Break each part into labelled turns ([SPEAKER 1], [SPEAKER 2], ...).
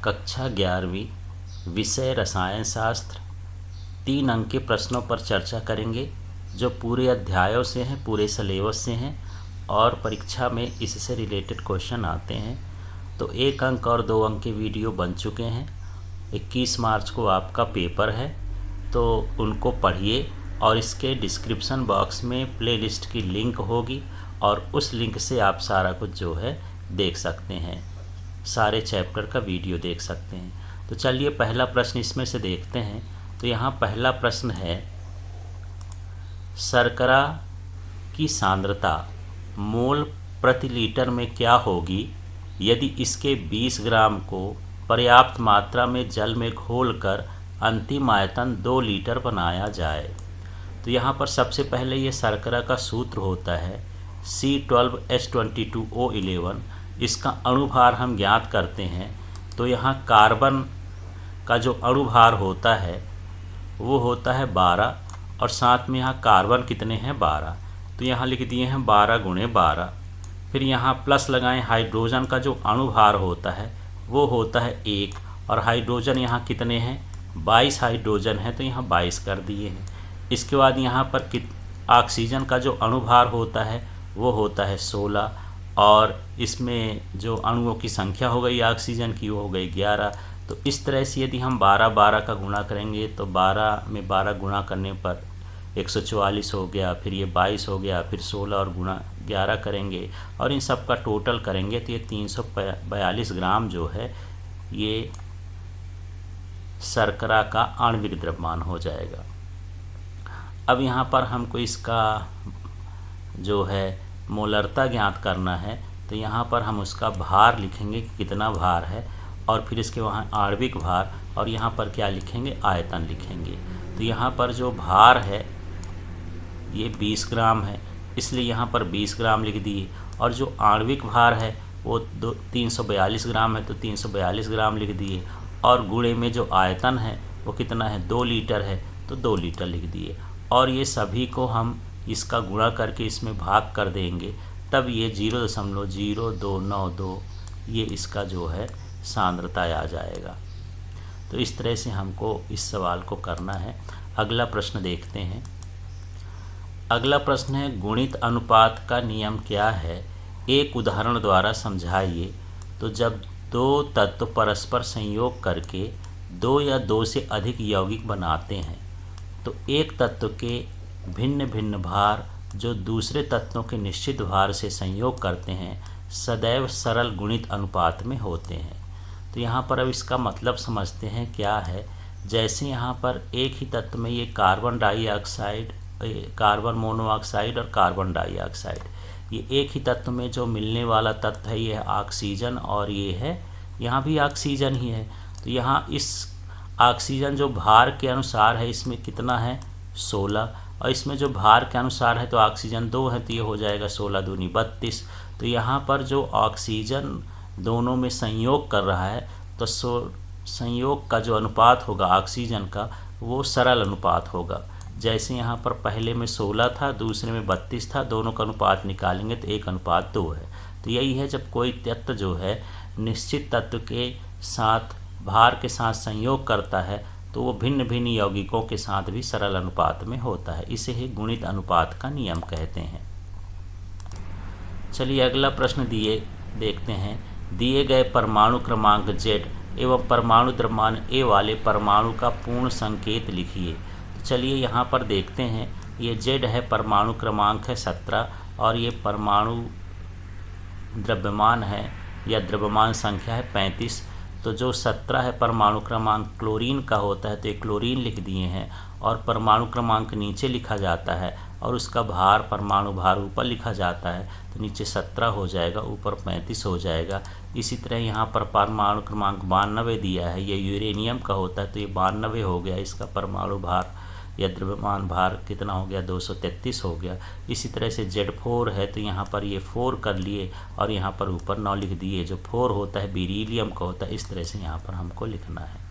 [SPEAKER 1] कक्षा 11वीं विषय रसायन शास्त्र 3 अंक के प्रश्नों पर चर्चा करेंगे जो पूरे अध्यायों से हैं, पूरे सिलेबस से हैं और परीक्षा में इससे रिलेटेड क्वेश्चन आते हैं। तो 1 अंक और 2 अंक के वीडियो बन चुके हैं। 21 मार्च को आपका पेपर है, तो उनको पढ़िए और इसके डिस्क्रिप्शन बॉक्स में प्लेलिस्ट की लिंक होगी और उस लिंक से आप सारा कुछ जो है देख सकते हैं, सारे चैप्टर का वीडियो देख सकते हैं। तो चलिए पहला प्रश्न इसमें से देखते हैं। तो यहाँ पहला प्रश्न है, शर्करा की सांद्रता मोल प्रति लीटर में क्या होगी यदि इसके 20 ग्राम को पर्याप्त मात्रा में जल में घोलकर अंतिम आयतन 2 लीटर बनाया जाए। तो यहाँ पर सबसे पहले ये शर्करा का सूत्र होता है C12H22O11। इसका अणुभार हम ज्ञात करते हैं। तो यहाँ कार्बन का जो अणुभार होता है वो होता है 12 और साथ में यहाँ कार्बन कितने हैं 12। तो यहाँ लिख दिए हैं 12 गुणे 12। फिर यहाँ प्लस लगाएं, हाइड्रोजन का जो अणुभार होता है वो होता है 1 और हाइड्रोजन यहाँ कितने हैं 22 हाइड्रोजन है, तो यहाँ 22 कर दिए हैं। इसके बाद यहाँ पर ऑक्सीजन का जो अणुभार होता है वो होता है 16 और इसमें जो अणुओं की संख्या हो गई ऑक्सीजन की वो हो गई 11। तो इस तरह से यदि हम 12 का गुणा करेंगे तो 12 में 12 गुणा करने पर 144 हो गया, फिर ये 22 हो गया, फिर 16 और गुणा 11 करेंगे और इन सब का टोटल करेंगे तो ये 342 ग्राम जो है ये शर्करा का आणविक द्रव्यमान हो जाएगा। अब यहाँ पर हमको इसका जो है मोलरता ज्ञात करना है, तो यहाँ पर हम उसका भार लिखेंगे कि कितना भार है और फिर इसके वहाँ आणविक भार और यहाँ पर क्या लिखेंगे आयतन लिखेंगे। तो यहाँ पर जो भार है ये 20 ग्राम है, इसलिए यहाँ पर 20 ग्राम लिख दिए और जो आणविक भार है वो 342 ग्राम है, तो 342 ग्राम लिख दिए और गुणे में जो आयतन है वो कितना है 2 लीटर है, तो 2 लीटर लिख दिए और ये सभी को हम इसका गुणा करके इसमें भाग कर देंगे, तब ये 0.0292 ये इसका जो है सांद्रता आ जाएगा। तो इस तरह से हमको इस सवाल को करना है। अगला प्रश्न देखते हैं। अगला प्रश्न है, गुणित अनुपात का नियम क्या है, एक उदाहरण द्वारा समझाइए। तो जब 2 तत्व परस्पर संयोग करके 2 या 2 से अधिक यौगिक बनाते हैं तो एक तत्व के भिन्न भिन्न भार जो दूसरे तत्वों के निश्चित भार से संयोग करते हैं सदैव सरल गुणित अनुपात में होते हैं। तो यहाँ पर अब इसका मतलब समझते हैं क्या है। जैसे यहाँ पर एक ही तत्व में ये कार्बन डाइऑक्साइड, कार्बन मोनोऑक्साइड और कार्बन डाइऑक्साइड, ये एक ही तत्व में जो मिलने वाला तत्व है ये है ऑक्सीजन और ये है यहाँ भी ऑक्सीजन ही है। तो यहाँ इस ऑक्सीजन जो भार के अनुसार है इसमें कितना है 16 और इसमें जो भार के अनुसार है तो ऑक्सीजन 2 है, तो ये हो जाएगा 16 दूनी 32। तो यहाँ पर जो ऑक्सीजन दोनों में संयोग कर रहा है तो संयोग का जो अनुपात होगा ऑक्सीजन का वो सरल अनुपात होगा। जैसे यहाँ पर पहले में 16 था, दूसरे में 32 था, दोनों का अनुपात निकालेंगे तो 1:2 है। तो यही है जब कोई तत्व जो है निश्चित तत्व के साथ भार के साथ संयोग करता है तो वो भिन्न भिन्न यौगिकों के साथ भी सरल अनुपात में होता है। इसे ही गुणित अनुपात का नियम कहते हैं। चलिए अगला प्रश्न देखते हैं। दिए गए परमाणु क्रमांक Z एवं परमाणु द्रव्यमान A वाले परमाणु का पूर्ण संकेत लिखिए। तो चलिए यहाँ पर देखते हैं। ये Z है, परमाणु क्रमांक है 17 और ये परमाणु द्रव्यमान है या द्रव्यमान संख्या है 35। तो जो 17 है परमाणु क्रमांक क्लोरीन का होता है तो ये क्लोरीन लिख दिए हैं और परमाणु क्रमांक नीचे लिखा जाता है और उसका भार परमाणु भार ऊपर लिखा जाता है। तो नीचे 17 हो जाएगा, ऊपर 35 हो जाएगा। इसी तरह यहाँ पर परमाणु क्रमांक 92 दिया है, ये यूरेनियम का होता है तो ये 92 हो गया, इसका परमाणु भार या द्रव्यमान भार कितना हो गया 233 हो गया। इसी तरह से Z4 है तो यहाँ पर ये 4 कर लिए और यहाँ पर ऊपर 9 लिख दिए। जो 4 होता है बेरिलियम का होता है, इस तरह से यहाँ पर हमको लिखना है।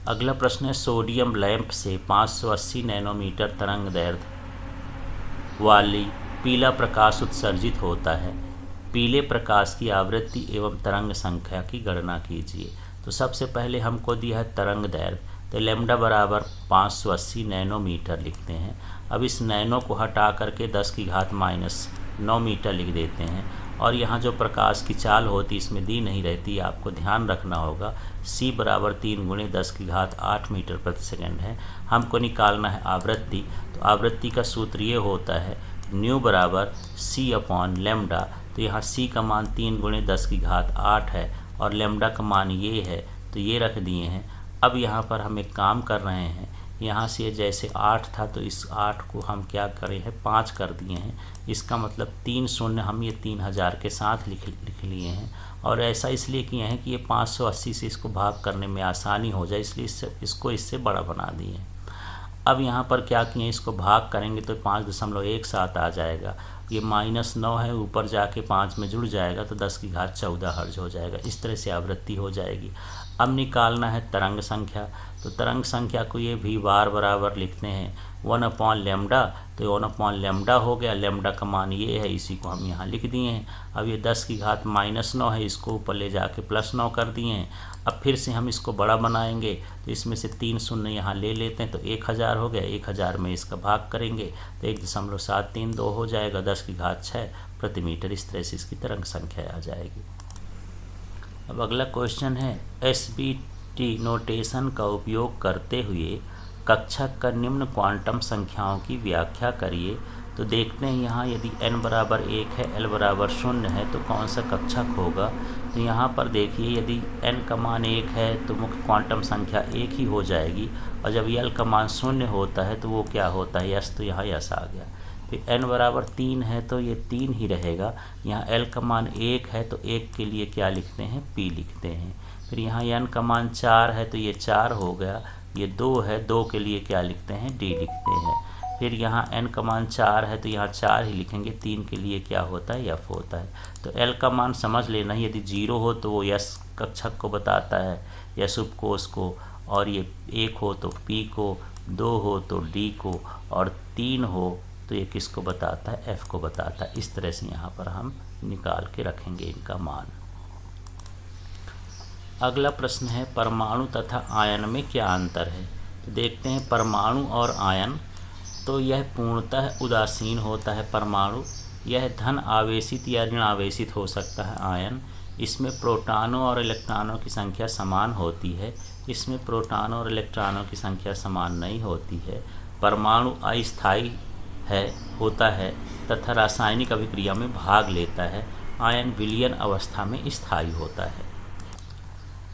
[SPEAKER 1] अगला प्रश्न है, सोडियम लैंप से 580 नैनोमीटर तरंग दैर्ध्य वाली पीला प्रकाश उत्सर्जित होता है। पीले प्रकाश की आवृत्ति एवं तरंग संख्या की गणना कीजिए। तो सबसे पहले हमको दिया है तरंग दैर्घ्य, तो लैम्डा बराबर 580 नैनोमीटर लिखते हैं। अब इस नैनो को हटा करके 10⁻⁻9 मीटर लिख देते हैं। और यहाँ जो प्रकाश की चाल होती इसमें दी नहीं रहती, आपको ध्यान रखना होगा। c बराबर 3 × 10⁸ मीटर प्रति सेकंड है। हमको निकालना है आवृत्ति, तो आवृत्ति का सूत्र ये होता है न्यू बराबर c/λ। तो यहाँ c का मान 3 × 10⁸ है और लैम्डा का मान ये है, तो ये रख दिए हैं। अब यहाँ पर हम एक काम कर रहे हैं, यहाँ से जैसे 8 था तो इस 8 को हम क्या करें हैं 5 कर दिए हैं। इसका मतलब 3 शून्य हम ये 3000 के साथ लिख लिए हैं। और ऐसा इसलिए किए हैं कि ये 580 से इसको भाग करने में आसानी हो जाए, इसलिए इसको इससे बड़ा बना दिए। अब यहाँ पर क्या किए, इसको भाग करेंगे तो 5.17 आ जाएगा। ये -9 है, ऊपर जाके 5 में जुड़ जाएगा तो 10⁻14 हर्ज हो जाएगा। इस तरह से आवृत्ति हो जाएगी। अब निकालना है तरंग संख्या, तो तरंग संख्या को ये भी बार बराबर लिखते हैं 1/λ। तो 1/λ हो गया, लैम्डा का मान ये है, इसी को हम यहाँ लिख दिए हैं। अब ये 10⁻⁻9 है, इसको ऊपर ले जाके +9 कर दिए हैं। अब फिर से हम इसको बड़ा बनाएंगे, तो इसमें से 3 शून्य यहाँ ले लेते हैं, तो 1000 हो गया। 1000 में इसका भाग करेंगे तो 1.732 हो जाएगा 10�6 प्रति मीटर। इस तरह से इसकी तरंग संख्या आ जाएगी। अब अगला क्वेश्चन है SBT नोटेशन का उपयोग करते हुए कक्षक का निम्न क्वांटम संख्याओं की व्याख्या करिए। तो देखते हैं यहाँ यदि n बराबर 1 है, l बराबर 0 है तो कौन सा कक्षक होगा। तो यहाँ पर देखिए यदि n का मान 1 है तो मुख्य क्वांटम संख्या 1 ही हो जाएगी, और जब l का मान 0 होता है तो वो क्या होता है यस, तो यहाँ यस आ गया। फिर n बराबर 3 है तो ये 3 ही रहेगा। यहाँ l का मान 1 है तो 1 के लिए क्या लिखते हैं p लिखते हैं। फिर यहाँ n का मान 4 है तो ये 4 हो गया। ये 2 है, 2 के लिए क्या लिखते हैं d लिखते हैं। फिर यहाँ n का मान 4 है तो यहाँ 4 ही लिखेंगे, 3 के लिए क्या होता है f होता है। तो l का मान समझ लेना, यदि 0 हो तो वो यस कक्षक को बताता है, यस उपकोष को, और ये 1 हो तो p को, 2 हो तो d को, और 3 हो तो ये किसको बताता है f को बताता है। इस तरह से यहाँ पर हम निकाल के रखेंगे इनका मान। अगला प्रश्न है परमाणु तथा आयन में क्या अंतर है। तो देखते हैं परमाणु और आयन, तो यह पूर्णतः उदासीन होता है परमाणु, यह धन आवेशित या ऋण आवेशित हो सकता है आयन। इसमें प्रोटॉनों और इलेक्ट्रॉनों की संख्या समान होती है, इसमें प्रोटॉनों और इलेक्ट्रॉनों की संख्या समान नहीं होती है। परमाणु अस्थायी होता है तथा रासायनिक अभिक्रिया में भाग लेता है। आयन विलयन अवस्था में स्थायी होता है।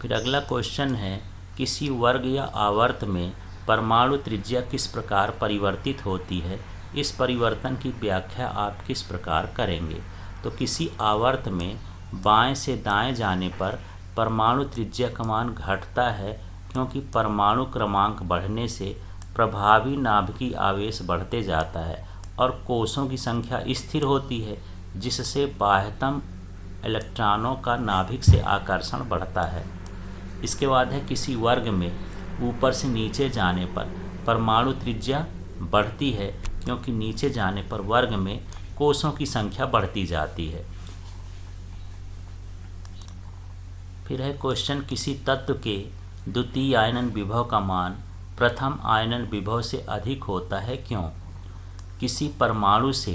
[SPEAKER 1] फिर अगला क्वेश्चन है किसी वर्ग या आवर्त में परमाणु त्रिज्या किस प्रकार परिवर्तित होती है, इस परिवर्तन की व्याख्या आप किस प्रकार करेंगे। तो किसी आवर्त में बाएं से दाएं जाने पर परमाणु त्रिज्या का मान घटता है, क्योंकि परमाणु क्रमांक बढ़ने से प्रभावी नाभिकीय आवेश बढ़ते जाता है और कोषों की संख्या स्थिर होती है, जिससे बाह्यतम इलेक्ट्रॉनों का नाभिक से आकर्षण बढ़ता है। इसके बाद है किसी वर्ग में ऊपर से नीचे जाने पर परमाणु त्रिज्या बढ़ती है, क्योंकि नीचे जाने पर वर्ग में कोषों की संख्या बढ़ती जाती है। फिर है क्वेश्चन किसी तत्व के द्वितीय आयनन विभव का मान प्रथम आयनन विभव से अधिक होता है, क्यों। किसी परमाणु से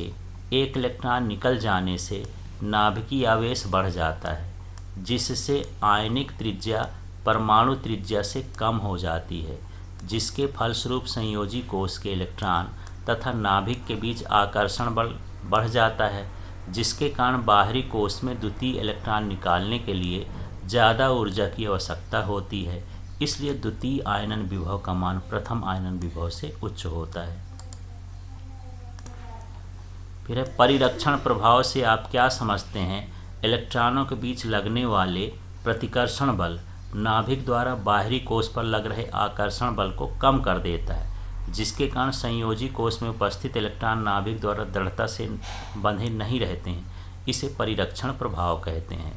[SPEAKER 1] एक इलेक्ट्रॉन निकल जाने से नाभिकीय आवेश बढ़ जाता है, जिससे आयनिक त्रिज्या परमाणु त्रिज्या से कम हो जाती है, जिसके फलस्वरूप संयोजी कोष के इलेक्ट्रॉन तथा नाभिक के बीच आकर्षण बल बढ़ जाता है, जिसके कारण बाहरी कोष में द्वितीय इलेक्ट्रॉन निकालने के लिए ज़्यादा ऊर्जा की आवश्यकता होती है। इसलिए द्वितीय आयनन विभव का मान प्रथम आयनन विभव से उच्च होता है। फिर है परिरक्षण प्रभाव से आप क्या समझते हैं। इलेक्ट्रॉनों के बीच लगने वाले प्रतिकर्षण बल नाभिक द्वारा बाहरी कोष पर लग रहे आकर्षण बल को कम कर देता है, जिसके कारण संयोजी कोष में उपस्थित इलेक्ट्रॉन नाभिक द्वारा दृढ़ता से बंधे नहीं रहते हैं। इसे परिरक्षण प्रभाव कहते हैं।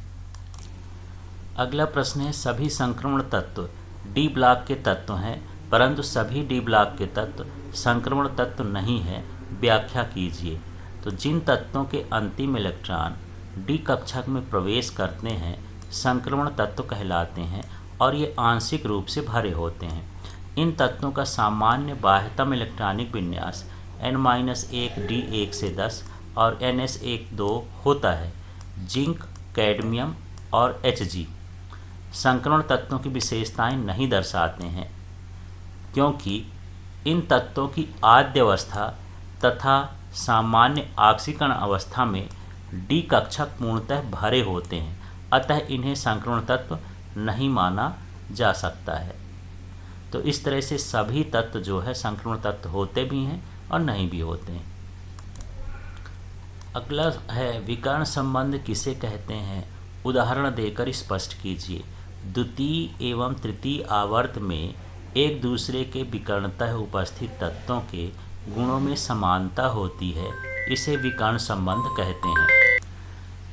[SPEAKER 1] अगला प्रश्न है सभी संक्रमण तत्व डी ब्लॉक के तत्व हैं, परंतु सभी डी ब्लॉक के तत्व संक्रमण तत्व नहीं है, व्याख्या कीजिए। तो जिन तत्वों के अंतिम इलेक्ट्रॉन डी कक्षक में प्रवेश करते हैं संक्रमण तत्व कहलाते हैं और ये आंशिक रूप से भरे होते हैं। इन तत्वों का सामान्य बाह्यतम इलेक्ट्रॉनिक विन्यास N-1 D1 से 10 और NS12 होता है। जिंक, कैडमियम और Hg संक्रमण तत्वों की विशेषताएं नहीं दर्शाते हैं, क्योंकि इन तत्वों की आद्य अवस्था तथा सामान्य ऑक्सीकरण अवस्था में डी कक्षक पूर्णतः भरे होते हैं, अतः इन्हें संक्रमण तत्व नहीं माना जा सकता है। तो इस तरह से सभी तत्व जो है संक्रमण तत्व होते भी हैं और नहीं भी होते हैं। अगला है विकर्ण संबंध किसे कहते हैं, उदाहरण देकर स्पष्ट कीजिए। द्वितीय एवं तृतीय आवर्त में एक दूसरे के विकर्णतः उपस्थित तत्वों के गुणों में समानता होती है, इसे विकर्ण संबंध कहते हैं।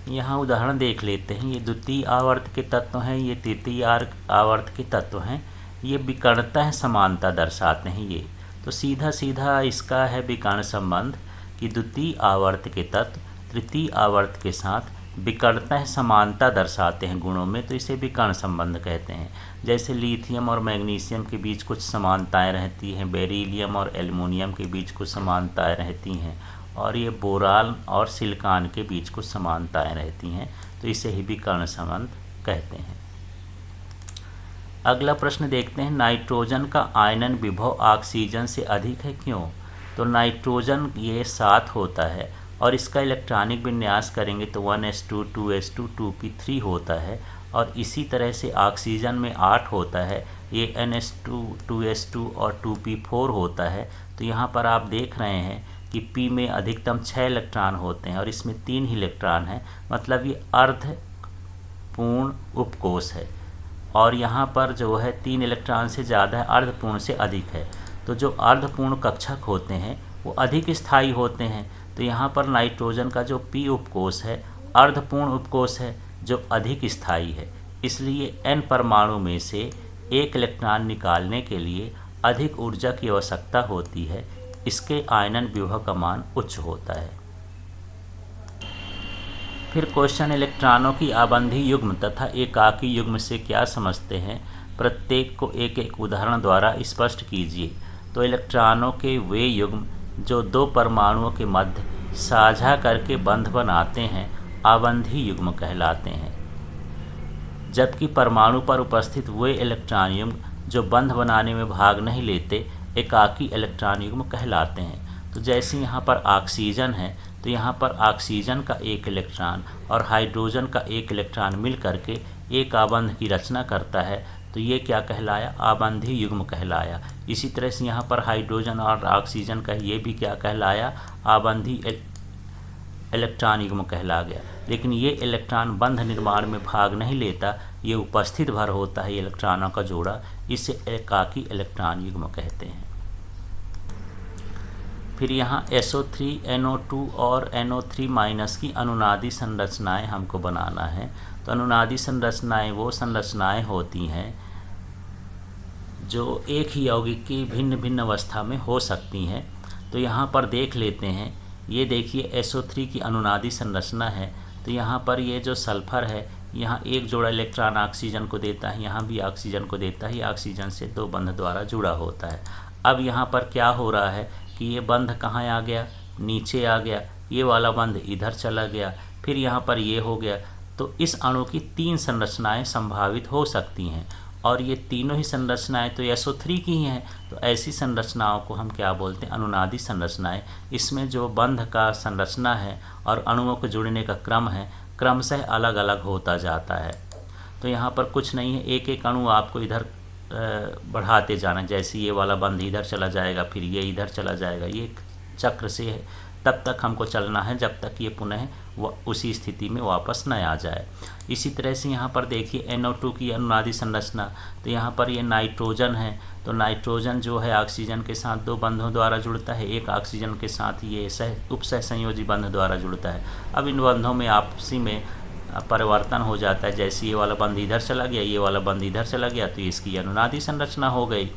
[SPEAKER 1] यहाँ उदाहरण देख लेते हैं। ये द्वितीय आवर्त के तत्व हैं, ये तृतीय आवर्त के तत्व हैं। ये विकर्णतः समानता दर्शाते हैं। ये तो सीधा सीधा इसका है विकर्ण संबंध कि द्वितीय आवर्त के तत्व तृतीय आवर्त के साथ विकर्णतः समानता दर्शाते हैं गुणों में, तो इसे विकर्ण संबंध कहते हैं। जैसे लिथियम और मैग्नीशियम के बीच कुछ समानताएं रहती हैं, बेरिलियम और एल्युमिनियम के बीच कुछ समानताएं रहती हैं, और ये बोरान और सिलिकॉन के बीच कुछ समानताएं रहती हैं, तो इसे ही विकर्ण संबंध कहते हैं। अगला प्रश्न देखते हैं, नाइट्रोजन का आयनन विभव ऑक्सीजन से अधिक है, क्यों? तो नाइट्रोजन ये 7 होता है और इसका इलेक्ट्रॉनिक विन्यास करेंगे तो 1s2 2s2 2p3 होता है, और इसी तरह से ऑक्सीजन में 8 होता है, ये NS2 2s2 और 2p4 होता है। तो यहाँ पर आप देख रहे हैं कि P में अधिकतम 6 इलेक्ट्रॉन होते हैं और इसमें 3 ही इलेक्ट्रॉन हैं, मतलब ये अर्ध पूर्ण उपकोष है। और यहाँ पर जो है 3 इलेक्ट्रॉन से ज़्यादा है, अर्धपूर्ण से अधिक है। तो जो अर्धपूर्ण कक्षक होते हैं वो अधिक स्थायी होते हैं। तो यहाँ पर नाइट्रोजन का जो P उपकोष है अर्धपूर्ण उपकोष है जो अधिक स्थायी है, इसलिए N परमाणु में से एक इलेक्ट्रॉन निकालने के लिए अधिक ऊर्जा की आवश्यकता होती है। इसके आयनन विभव का मान उच्च होता है। फिर क्वेश्चन, इलेक्ट्रॉनों की आबंधी युग्म तथा एकाकी युग्म से क्या समझते हैं, प्रत्येक को एक एक उदाहरण द्वारा स्पष्ट कीजिए। तो इलेक्ट्रॉनों के वे युग्म जो 2 परमाणुओं के मध्य साझा करके बंध बनाते हैं आबंधी युग्म कहलाते हैं, जबकि परमाणु पर उपस्थित वे इलेक्ट्रॉन युग्म जो बंध बनाने में भाग नहीं लेते एकाकी इलेक्ट्रॉन युग्म कहलाते हैं। तो जैसे यहाँ पर ऑक्सीजन है तो यहाँ पर ऑक्सीजन का एक इलेक्ट्रॉन और हाइड्रोजन का एक इलेक्ट्रॉन मिल करके एक आबंध की रचना करता है, तो ये क्या कहलाया, आबंधी युग्म कहलाया। इसी तरह से यहाँ पर हाइड्रोजन और ऑक्सीजन का ये भी क्या कहलाया, आबंधी इलेक्ट्रॉन युग्म कहला गया। लेकिन ये इलेक्ट्रॉन बंध निर्माण में भाग नहीं लेता, ये उपस्थित भर होता है इलेक्ट्रॉनों का जोड़ा, इसे एकाकी इलेक्ट्रॉन युग्म कहते हैं। फिर यहाँ SO3 NO2 और NO3- की अनुनादी संरचनाएं हमको बनाना है। तो अनुनादी संरचनाएं वो संरचनाएं होती हैं जो एक ही यौगिक की भिन्न भिन्न अवस्था में हो सकती हैं। तो यहाँ पर देख लेते हैं, ये देखिए SO3 की अनुनादी संरचना है। तो यहाँ पर ये जो सल्फर है, यहाँ एक जोड़ा इलेक्ट्रॉन ऑक्सीजन को देता है, यहाँ भी ऑक्सीजन को देता है, ये ऑक्सीजन से 2 बंध द्वारा जुड़ा होता है। अब यहाँ पर क्या हो रहा है कि ये बंध कहाँ आ गया, नीचे आ गया, ये वाला बंध इधर चला गया, फिर यहाँ पर ये हो गया। तो इस अणु की 3 संरचनाएं संभावित हो सकती हैं, और ये तीनों ही संरचनाएं तो SO3 की ही हैं। तो ऐसी संरचनाओं को हम क्या बोलते हैं, अनुनादी संरचनाएं। इसमें जो बंध का संरचना है और अणुओं को जुड़ने का क्रम है क्रमशः अलग अलग होता जाता है। तो यहाँ पर कुछ नहीं है, एक एक अणु आपको इधर बढ़ाते जाना, जैसे ये वाला बंध इधर चला जाएगा, फिर ये इधर चला जाएगा, ये चक्र से है, तब तक हमको चलना है जब तक ये पुनः उसी स्थिति में वापस न आ जाए। इसी तरह से यहाँ पर देखिए NO2 की अनुनादी संरचना। तो यहाँ पर ये नाइट्रोजन है, तो नाइट्रोजन जो है ऑक्सीजन के साथ 2 बंधों द्वारा जुड़ता है, एक ऑक्सीजन के साथ ये उपसहसंयोजी बंध द्वारा जुड़ता है। अब इन बंधों में आपसी में परिवर्तन हो जाता है, जैसे ये वाला बंध इधर चला गया, ये वाला बंध इधर चला गया, तो इसकी अनुनादी संरचना हो गई।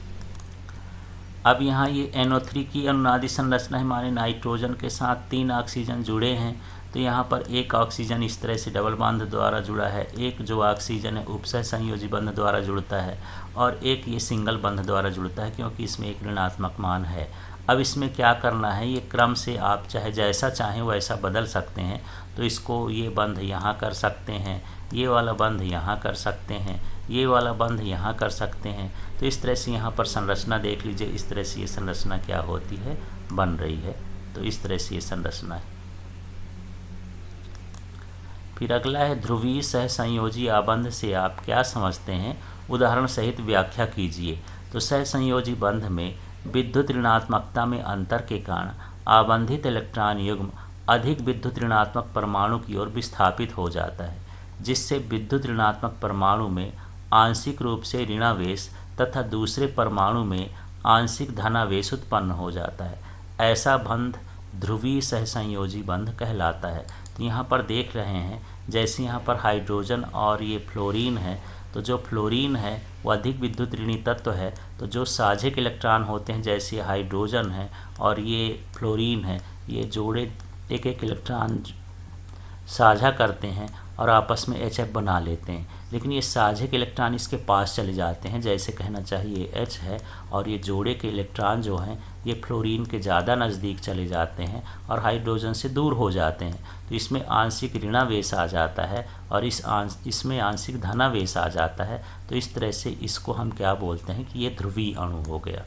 [SPEAKER 1] अब यहाँ ये NO3 की अनुनादी संरचना है, माने नाइट्रोजन के साथ 3 ऑक्सीजन जुड़े हैं, तो यहाँ पर एक ऑक्सीजन इस तरह से डबल बंध द्वारा जुड़ा है, एक जो ऑक्सीजन है उपसह संयोजी बंध द्वारा जुड़ता है, और एक ये सिंगल बंध द्वारा जुड़ता है क्योंकि इसमें एक ऋणात्मक मान है। अब इसमें क्या करना है, ये क्रम से आप चाहे जैसा चाहें वैसा बदल सकते हैं। तो इसको ये बंध यहाँ कर सकते हैं, ये वाला बंध यहाँ कर सकते हैं, ये वाला बंध यहाँ कर सकते हैं। तो इस तरह से यहाँ पर संरचना देख लीजिए, इस तरह से ये संरचना क्या होती है, बन रही है। तो इस तरह से ये संरचना है। फिर अगला है ध्रुवीय सहसंयोजी आबंध से आप क्या समझते हैं, उदाहरण सहित व्याख्या कीजिए। तो सहसंयोजी बंध में विद्युत ऋणात्मकता में अंतर के कारण आबंधित इलेक्ट्रॉन युग्म अधिक विद्युत ऋणात्मक परमाणु की ओर विस्थापित हो जाता है, जिससे विद्युत ऋणात्मक परमाणु में आंशिक रूप से ऋणावेश तथा दूसरे परमाणु में आंशिक धनावेश उत्पन्न हो जाता है। ऐसा बंध ध्रुवीय सहसंयोजी बंध कहलाता है। तो यहाँ पर देख रहे हैं, जैसे यहाँ पर हाइड्रोजन और ये फ्लोरीन है, तो जो फ्लोरीन है वो अधिक विद्युत ऋणी तत्व है। तो जो साझे के इलेक्ट्रॉन होते हैं, जैसे हाइड्रोजन है और ये फ्लोरीन है, ये जोड़े एक एक इलेक्ट्रॉन साझा करते हैं और आपस में HF बना लेते हैं, लेकिन ये साझे के इलेक्ट्रॉन इसके पास चले जाते हैं, जैसे कहना चाहिए H है, और ये जोड़े के इलेक्ट्रॉन जो हैं ये फ्लोरीन के ज़्यादा नज़दीक चले जाते हैं और हाइड्रोजन से दूर हो जाते हैं। तो इसमें आंशिक ऋणावेश आ जाता है और इसमें आंशिक धनावेश आ जाता है। तो इस तरह से इसको हम क्या बोलते हैं कि ये ध्रुवीय अणु हो गया।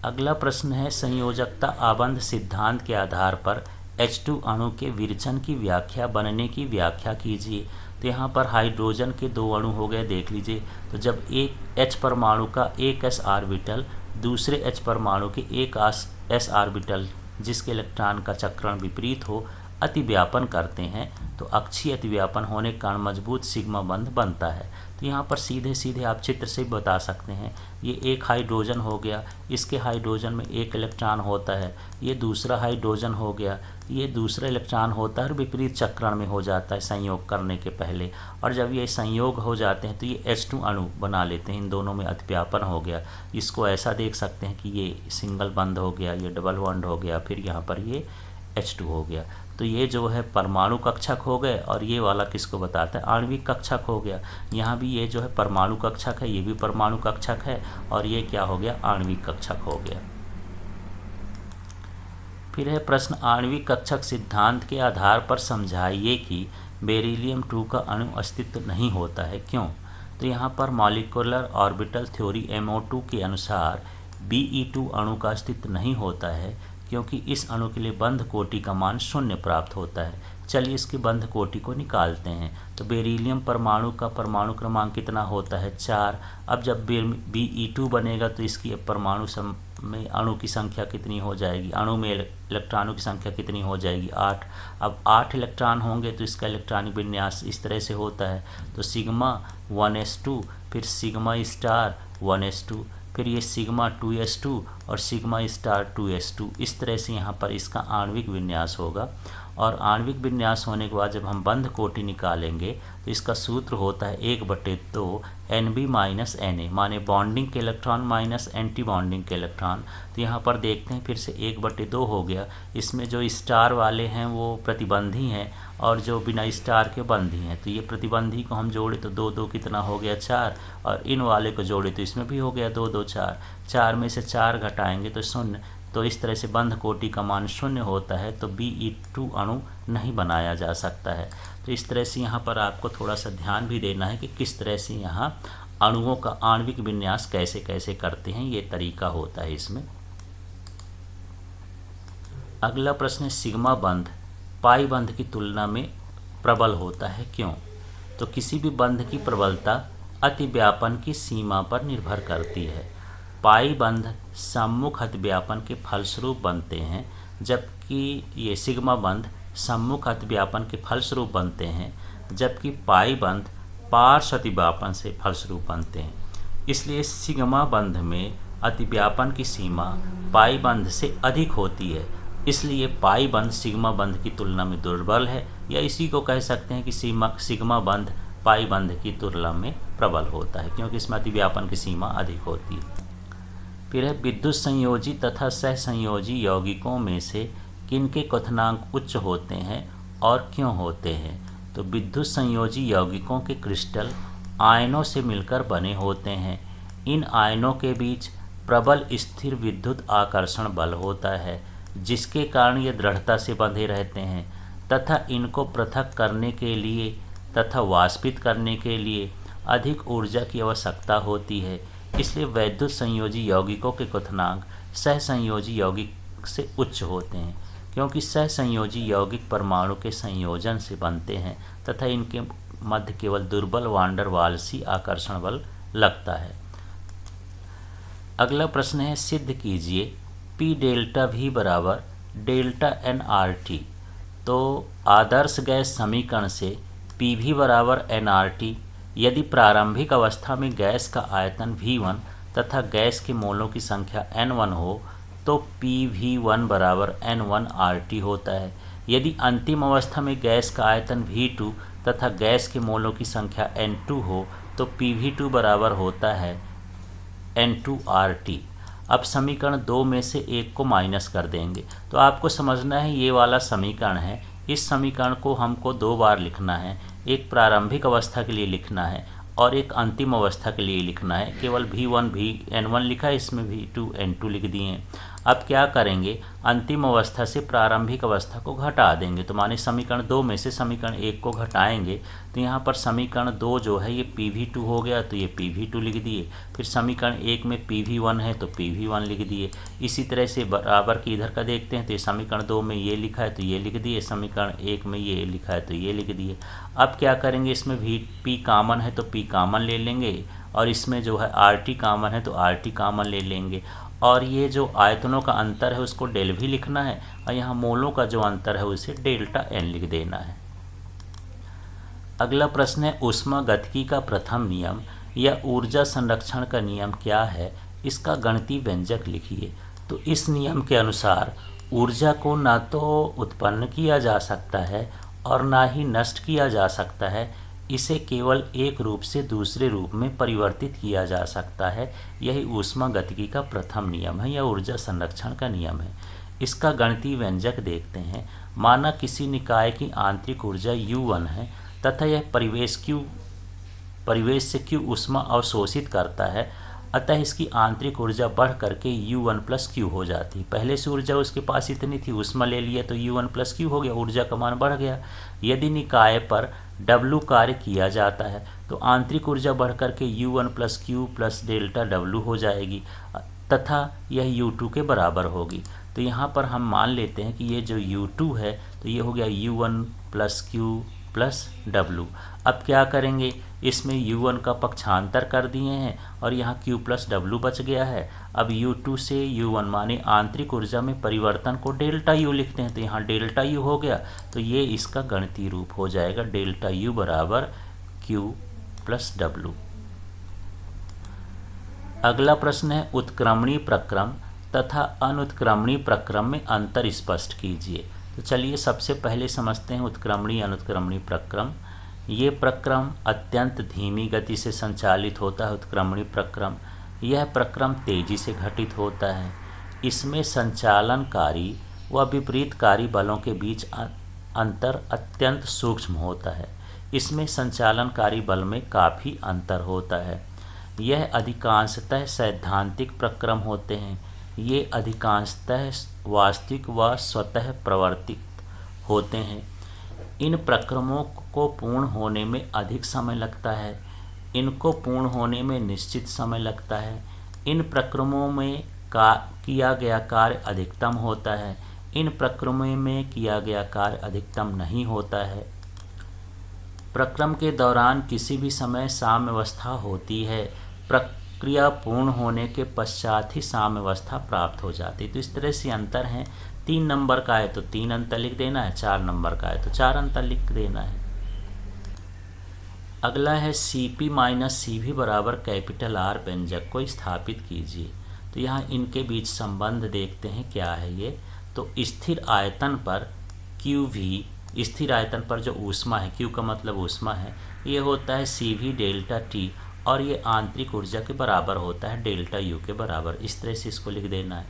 [SPEAKER 1] अगला प्रश्न है, संयोजकता आबंध सिद्धांत के आधार पर H2 अणु के विरचन की व्याख्या, बनने की व्याख्या कीजिए। तो यहाँ पर हाइड्रोजन के 2 अणु हो गए, देख लीजिए। तो जब एक H परमाणु का एक s ऑर्बिटल दूसरे H परमाणु के एक s ऑर्बिटल जिसके इलेक्ट्रॉन का चक्रण विपरीत हो अतिव्यापन करते हैं, तो अक्षीय अतिव्यापन होने के कारण मजबूत सिग्मा बंध बनता है। तो यहाँ पर सीधे सीधे आप चित्र से बता सकते हैं, ये एक हाइड्रोजन हो गया, इसके हाइड्रोजन में एक इलेक्ट्रॉन होता है, ये दूसरा हाइड्रोजन हो गया, ये दूसरा इलेक्ट्रॉन होता है और विपरीत चक्रण में हो जाता है संयोग करने के पहले, और जब ये संयोग हो जाते हैं तो ये H2 अणु बना लेते हैं। इन दोनों में अतिव्यापन हो गया। इसको ऐसा देख सकते हैं कि ये सिंगल बंध हो गया, ये डबल बंध हो गया, फिर यहाँ पर ये H2 हो गया। तो ये जो है परमाणु कक्षक हो गए, और ये वाला किसको बताता है, आणविक कक्षक हो गया। यहाँ भी ये जो है परमाणु कक्षक है, ये भी परमाणु कक्षक है, और ये क्या हो गया, आणविक कक्षक हो गया। फिर है प्रश्न, आणविक कक्षक सिद्धांत के आधार पर समझाइए कि बेरिलियम 2 का अणु अस्तित्व नहीं होता है, क्यों। तो यहाँ पर मॉलिक्यूलर ऑर्बिटल थ्योरी MO2 के अनुसार Be2 अणु का अस्तित्व नहीं होता है, क्योंकि इस अणु के लिए बंध कोटि का मान 0 प्राप्त होता है। चलिए इसकी बंध कोटि को निकालते हैं। तो बेरिलियम परमाणु का परमाणु क्रमांक कितना होता है, 4। अब जब Be2 बनेगा तो इसकी परमाणु में अणु की संख्या कितनी हो जाएगी, अणु में इलेक्ट्रॉनों की संख्या कितनी हो जाएगी, 8। अब 8 इलेक्ट्रॉन होंगे तो इसका इलेक्ट्रॉनिक विन्यास इस तरह से होता है। तो सिग्मा 1s2, फिर सिग्मा स्टार 1s2, फिर ये सिग्मा 2s2 और सिग्मा स्टार 2s2। इस तरह से यहाँ पर इसका आणविक विन्यास होगा। और आणविक विन्यास होने के बाद जब हम बंध कोटि निकालेंगे तो इसका सूत्र होता है 1/2 Nb माइनस Na, माने बॉन्डिंग के इलेक्ट्रॉन माइनस एंटी बॉन्डिंग के इलेक्ट्रॉन। तो यहाँ पर देखते हैं फिर से 1/2 हो गया। इसमें जो स्टार वाले हैं वो प्रतिबंधी हैं और जो बिना स्टार के बंधी हैं। तो ये प्रतिबंधी को हम जोड़े तो 2 कितना हो गया, 4, और इन वाले को जोड़े तो इसमें भी हो गया 2 4। 4 में से 4 घटाएंगे तो 0। तो इस तरह से बंध कोटि का मान 0 होता है, तो Be2 अणु नहीं बनाया जा सकता है। तो इस तरह से यहाँ पर आपको थोड़ा सा ध्यान भी देना है कि किस तरह से यहाँ अणुओं का आणविक विन्यास कैसे कैसे करते हैं, ये तरीका होता है इसमें। अगला प्रश्न है, सिग्मा बंध पाई बंध की तुलना में प्रबल होता है, क्यों। तो किसी भी बंध की प्रबलता अतिव्यापन की सीमा पर निर्भर करती है। पाई बंध सम्मुख अतिव्यापन के फलस्वरूप बनते हैं, जबकि ये सिग्मा बंध सम्मुख अतिव्यापन के फलस्वरूप बनते हैं, जबकि पाई बंध पार्श्व अतिव्यापन से फलस्वरूप बनते हैं। इसलिए सिग्मा बंध में अतिव्यापन की सीमा पाई बंध से अधिक होती है, इसलिए पाई बंध सिग्मा बंध की तुलना में दुर्बल है, या इसी को कह सकते हैं कि सिग्मा बंध पाई बंध की तुलना में प्रबल होता है, क्योंकि इसमें अतिव्यापन की सीमा अधिक होती है। फिर है, विद्युत संयोजी तथा सहसंयोजी यौगिकों में से किनके क्वथनांक उच्च होते हैं और क्यों होते हैं? तो विद्युत संयोजी यौगिकों के क्रिस्टल आयनों से मिलकर बने होते हैं। इन आयनों के बीच प्रबल स्थिर विद्युत आकर्षण बल होता है, जिसके कारण ये दृढ़ता से बंधे रहते हैं तथा इनको पृथक करने के लिए तथा वाष्पित करने के लिए अधिक ऊर्जा की आवश्यकता होती है। इसलिए वैद्युत संयोजी यौगिकों के क्वथनांक सहसंयोजी यौगिक से उच्च होते हैं, क्योंकि सहसंयोजी यौगिक परमाणु के संयोजन से बनते हैं तथा इनके मध्य केवल दुर्बल वान डेर वाल्सी आकर्षण बल लगता है। अगला प्रश्न है, सिद्ध कीजिए P डेल्टा V बराबर डेल्टा nRT। तो आदर्श गैस समीकरण से PV बराबर nRT यदि प्रारंभिक अवस्था में गैस का आयतन V1 तथा गैस के मोलों की संख्या N1 हो तो PV1 बराबर N1RT होता है। यदि अंतिम अवस्था में गैस का आयतन V2 तथा गैस के मोलों की संख्या N2 हो तो PV2 बराबर होता है N2RT। अब समीकरण 2 में से एक को माइनस कर देंगे। तो आपको समझना है ये वाला समीकरण है, इस समीकरण को हमको 2 बार लिखना है। एक प्रारंभिक अवस्था के लिए लिखना है और एक अंतिम अवस्था के लिए लिखना है। केवल V1 N1 लिखा है, इसमें V2 N2 लिख दिए हैं। अब क्या करेंगे, अंतिम अवस्था से प्रारंभिक अवस्था को घटा देंगे। तो माने समीकरण 2 में से समीकरण 1 को घटाएंगे तो यहाँ पर समीकरण 2 जो है ये PV2 हो गया, तो ये PV2 लिख दिए। फिर समीकरण 1 में PV1 है तो PV1 लिख दिए। इसी तरह से बराबर की इधर का देखते हैं तो ये समीकरण 2 में ये लिखा है तो ये लिख दिए, समीकरण 1 में ये लिखा है तो ये लिख दिए। अब क्या करेंगे, इसमें P कॉमन है तो P कॉमन ले लेंगे और इसमें जो है RT कॉमन है तो RT कॉमन ले लेंगे। और ये जो आयतनों का अंतर है उसको डेल भी लिखना है और यहाँ मोलों का जो अंतर है उसे डेल्टा n लिख देना है। अगला प्रश्न है, ऊष्मागतिकी का प्रथम नियम या ऊर्जा संरक्षण का नियम क्या है, इसका गणितीय व्यंजक लिखिए। तो इस नियम के अनुसार ऊर्जा को ना तो उत्पन्न किया जा सकता है और ना ही नष्ट किया जा सकता है, इसे केवल एक रूप से दूसरे रूप में परिवर्तित किया जा सकता है। यही ऊष्मागतिकी का प्रथम नियम है या ऊर्जा संरक्षण का नियम है। इसका गणितीय व्यंजक देखते हैं। माना किसी निकाय की आंतरिक ऊर्जा U1 है तथा यह परिवेश से Q ऊष्मा अवशोषित करता है, अतः इसकी आंतरिक ऊर्जा बढ़ करके U1 + Q हो जाती है। पहले से ऊर्जा उसके पास इतनी थी, ऊष्मा ले लिया तो U1 + Q हो गया, ऊर्जा का मान बढ़ गया। यदि निकाय पर W कार्य किया जाता है तो आंतरिक ऊर्जा बढ़ करके U1 + Q + डेल्टा W हो जाएगी तथा यह U2 के बराबर होगी। तो यहाँ पर हम मान लेते हैं कि ये जो U2 है तो ये हो गया U1 + Q + W। अब क्या करेंगे, इसमें U1 का पक्षांतर कर दिए हैं और यहाँ Q + W बच गया है। अब U2 से U1 माने आंतरिक ऊर्जा में परिवर्तन को डेल्टा U लिखते हैं तो यहाँ डेल्टा U हो गया। तो ये इसका गणितीय रूप हो जाएगा, डेल्टा U बराबर Q + W। अगला प्रश्न है, उत्क्रमणीय प्रक्रम तथा अनुत्क्रमणीय प्रक्रम में अंतर स्पष्ट कीजिए। तो चलिए सबसे पहले समझते हैं उत्क्रमणीय अनुत्क्रमणीय प्रक्रम। ये प्रक्रम अत्यंत धीमी गति से संचालित होता है। उत्क्रमणीय प्रक्रम, यह प्रक्रम तेजी से घटित होता है। इसमें संचालनकारी व विपरीतकारी बलों के बीच अंतर अत्यंत सूक्ष्म होता है। इसमें संचालनकारी बल में काफ़ी अंतर होता है। यह अधिकांशतः सैद्धांतिक प्रक्रम होते हैं। ये अधिकांशतः वास्तविक व स्वतः प्रवर्तित होते हैं। इन प्रक्रमों को पूर्ण होने में अधिक समय लगता है। इनको पूर्ण होने में निश्चित समय लगता है। इन प्रक्रमों में किया गया कार्य अधिकतम होता है। इन प्रक्रमों में किया गया कार्य अधिकतम नहीं होता है। प्रक्रम के दौरान किसी भी समय साम्यावस्था होती है। प्रक्रिया पूर्ण होने के पश्चात ही साम्यावस्था प्राप्त हो जाती है। तो इस तरह से अंतर हैं। 3 नंबर का है तो 3 अंतर लिख देना है, 4 नंबर का है तो 4 अंतर लिख देना है। अगला है Cp - Cv बराबर कैपिटल R व्यंजक को स्थापित कीजिए। तो यहाँ इनके बीच संबंध देखते हैं क्या है ये। तो स्थिर आयतन पर QV, स्थिर आयतन पर जो ऊष्मा है, Q का मतलब ऊष्मा है, ये होता है Cv डेल्टा T और ये आंतरिक ऊर्जा के बराबर होता है डेल्टा U के बराबर। इस तरह से इसको लिख देना है।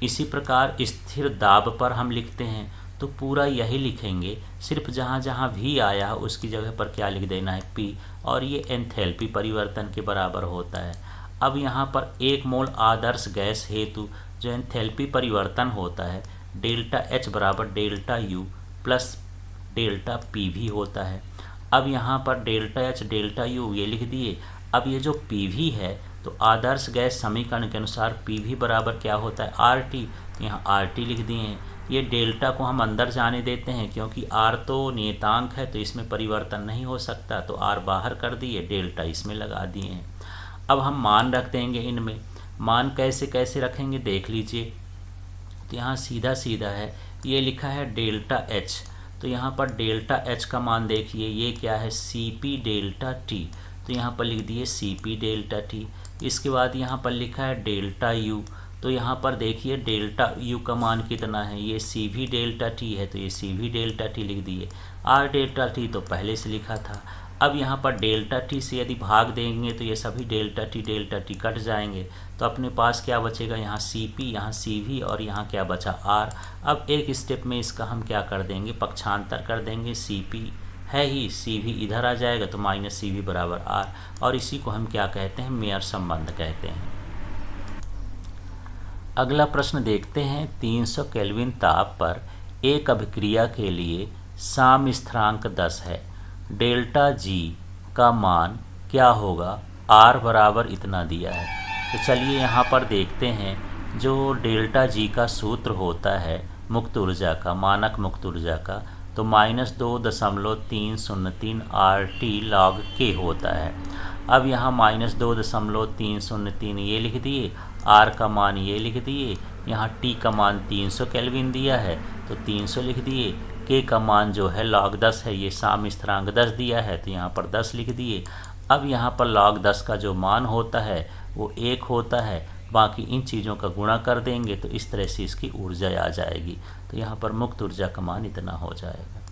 [SPEAKER 1] इसी प्रकार स्थिर दाब पर हम लिखते हैं तो पूरा यही लिखेंगे, सिर्फ जहाँ जहाँ V आया उसकी जगह पर क्या लिख देना है P, और ये एंथैल्पी परिवर्तन के बराबर होता है। अब यहाँ पर 1 मोल आदर्श गैस हेतु जो एंथैल्पी परिवर्तन होता है डेल्टा H बराबर delta U plus delta PV होता है। अब यहाँ पर डेल्टा H डेल्टा U ये लिख दिए। अब ये जो PV है तो आदर्श गैस समीकरण के अनुसार PV बराबर क्या होता है RT, यहाँ RT लिख दिए हैं। ये डेल्टा को हम अंदर जाने देते हैं क्योंकि R तो नियतांक है तो इसमें परिवर्तन नहीं हो सकता, तो R बाहर कर दिए, डेल्टा इसमें लगा दिए हैं। अब हम मान रख देंगे इनमें। मान कैसे कैसे रखेंगे देख लीजिए। तो यहाँ सीधा सीधा है, ये लिखा है डेल्टा H, तो यहाँ पर डेल्टा H का मान देखिए, ये क्या है CP डेल्टा T, तो यहाँ पर लिख दिए CP डेल्टा T। इसके बाद यहाँ पर लिखा है डेल्टा U, तो यहाँ पर देखिए डेल्टा U का मान कितना है, ये CV डेल्टा T है तो ये CV डेल्टा T लिख दिए। R डेल्टा T तो पहले से लिखा था। अब यहाँ पर डेल्टा T से यदि भाग देंगे तो ये सभी डेल्टा T कट जाएंगे, तो अपने पास क्या बचेगा, यहाँ CP, यहाँ CV और यहाँ क्या बचा R। अब एक स्टेप में इसका हम क्या कर देंगे, पक्षांतर कर देंगे। CP है ही, CV इधर आ जाएगा तो माइनस CV बराबर R, और इसी को हम क्या कहते हैं, मेयर संबंध कहते हैं। अगला प्रश्न देखते हैं। 300 केल्विन ताप पर एक अभिक्रिया के लिए साम्य स्थिरांक 10 है, डेल्टा G का मान क्या होगा, R बराबर इतना दिया है। तो चलिए यहाँ पर देखते हैं, जो डेल्टा G का सूत्र होता है मुक्त ऊर्जा का, मानक मुक्त ऊर्जा का, तो -2.303 RT log K होता है। अब यहाँ -2.303 ये लिख दिए, R का मान ये लिख दिए, यहाँ T का मान 300 केल्विन दिया है तो 300 लिख दिए, K का मान जो है log 10 है, ये साम्य स्थिरांक 10 दिया है तो यहाँ पर 10 लिख दिए। अब यहाँ पर log 10 का जो मान होता है वो 1 होता है, बाकी इन चीज़ों का गुणा कर देंगे तो इस तरह से इसकी ऊर्जा आ जाएगी, तो यहाँ पर मुक्त ऊर्जा का मान इतना हो जाएगा।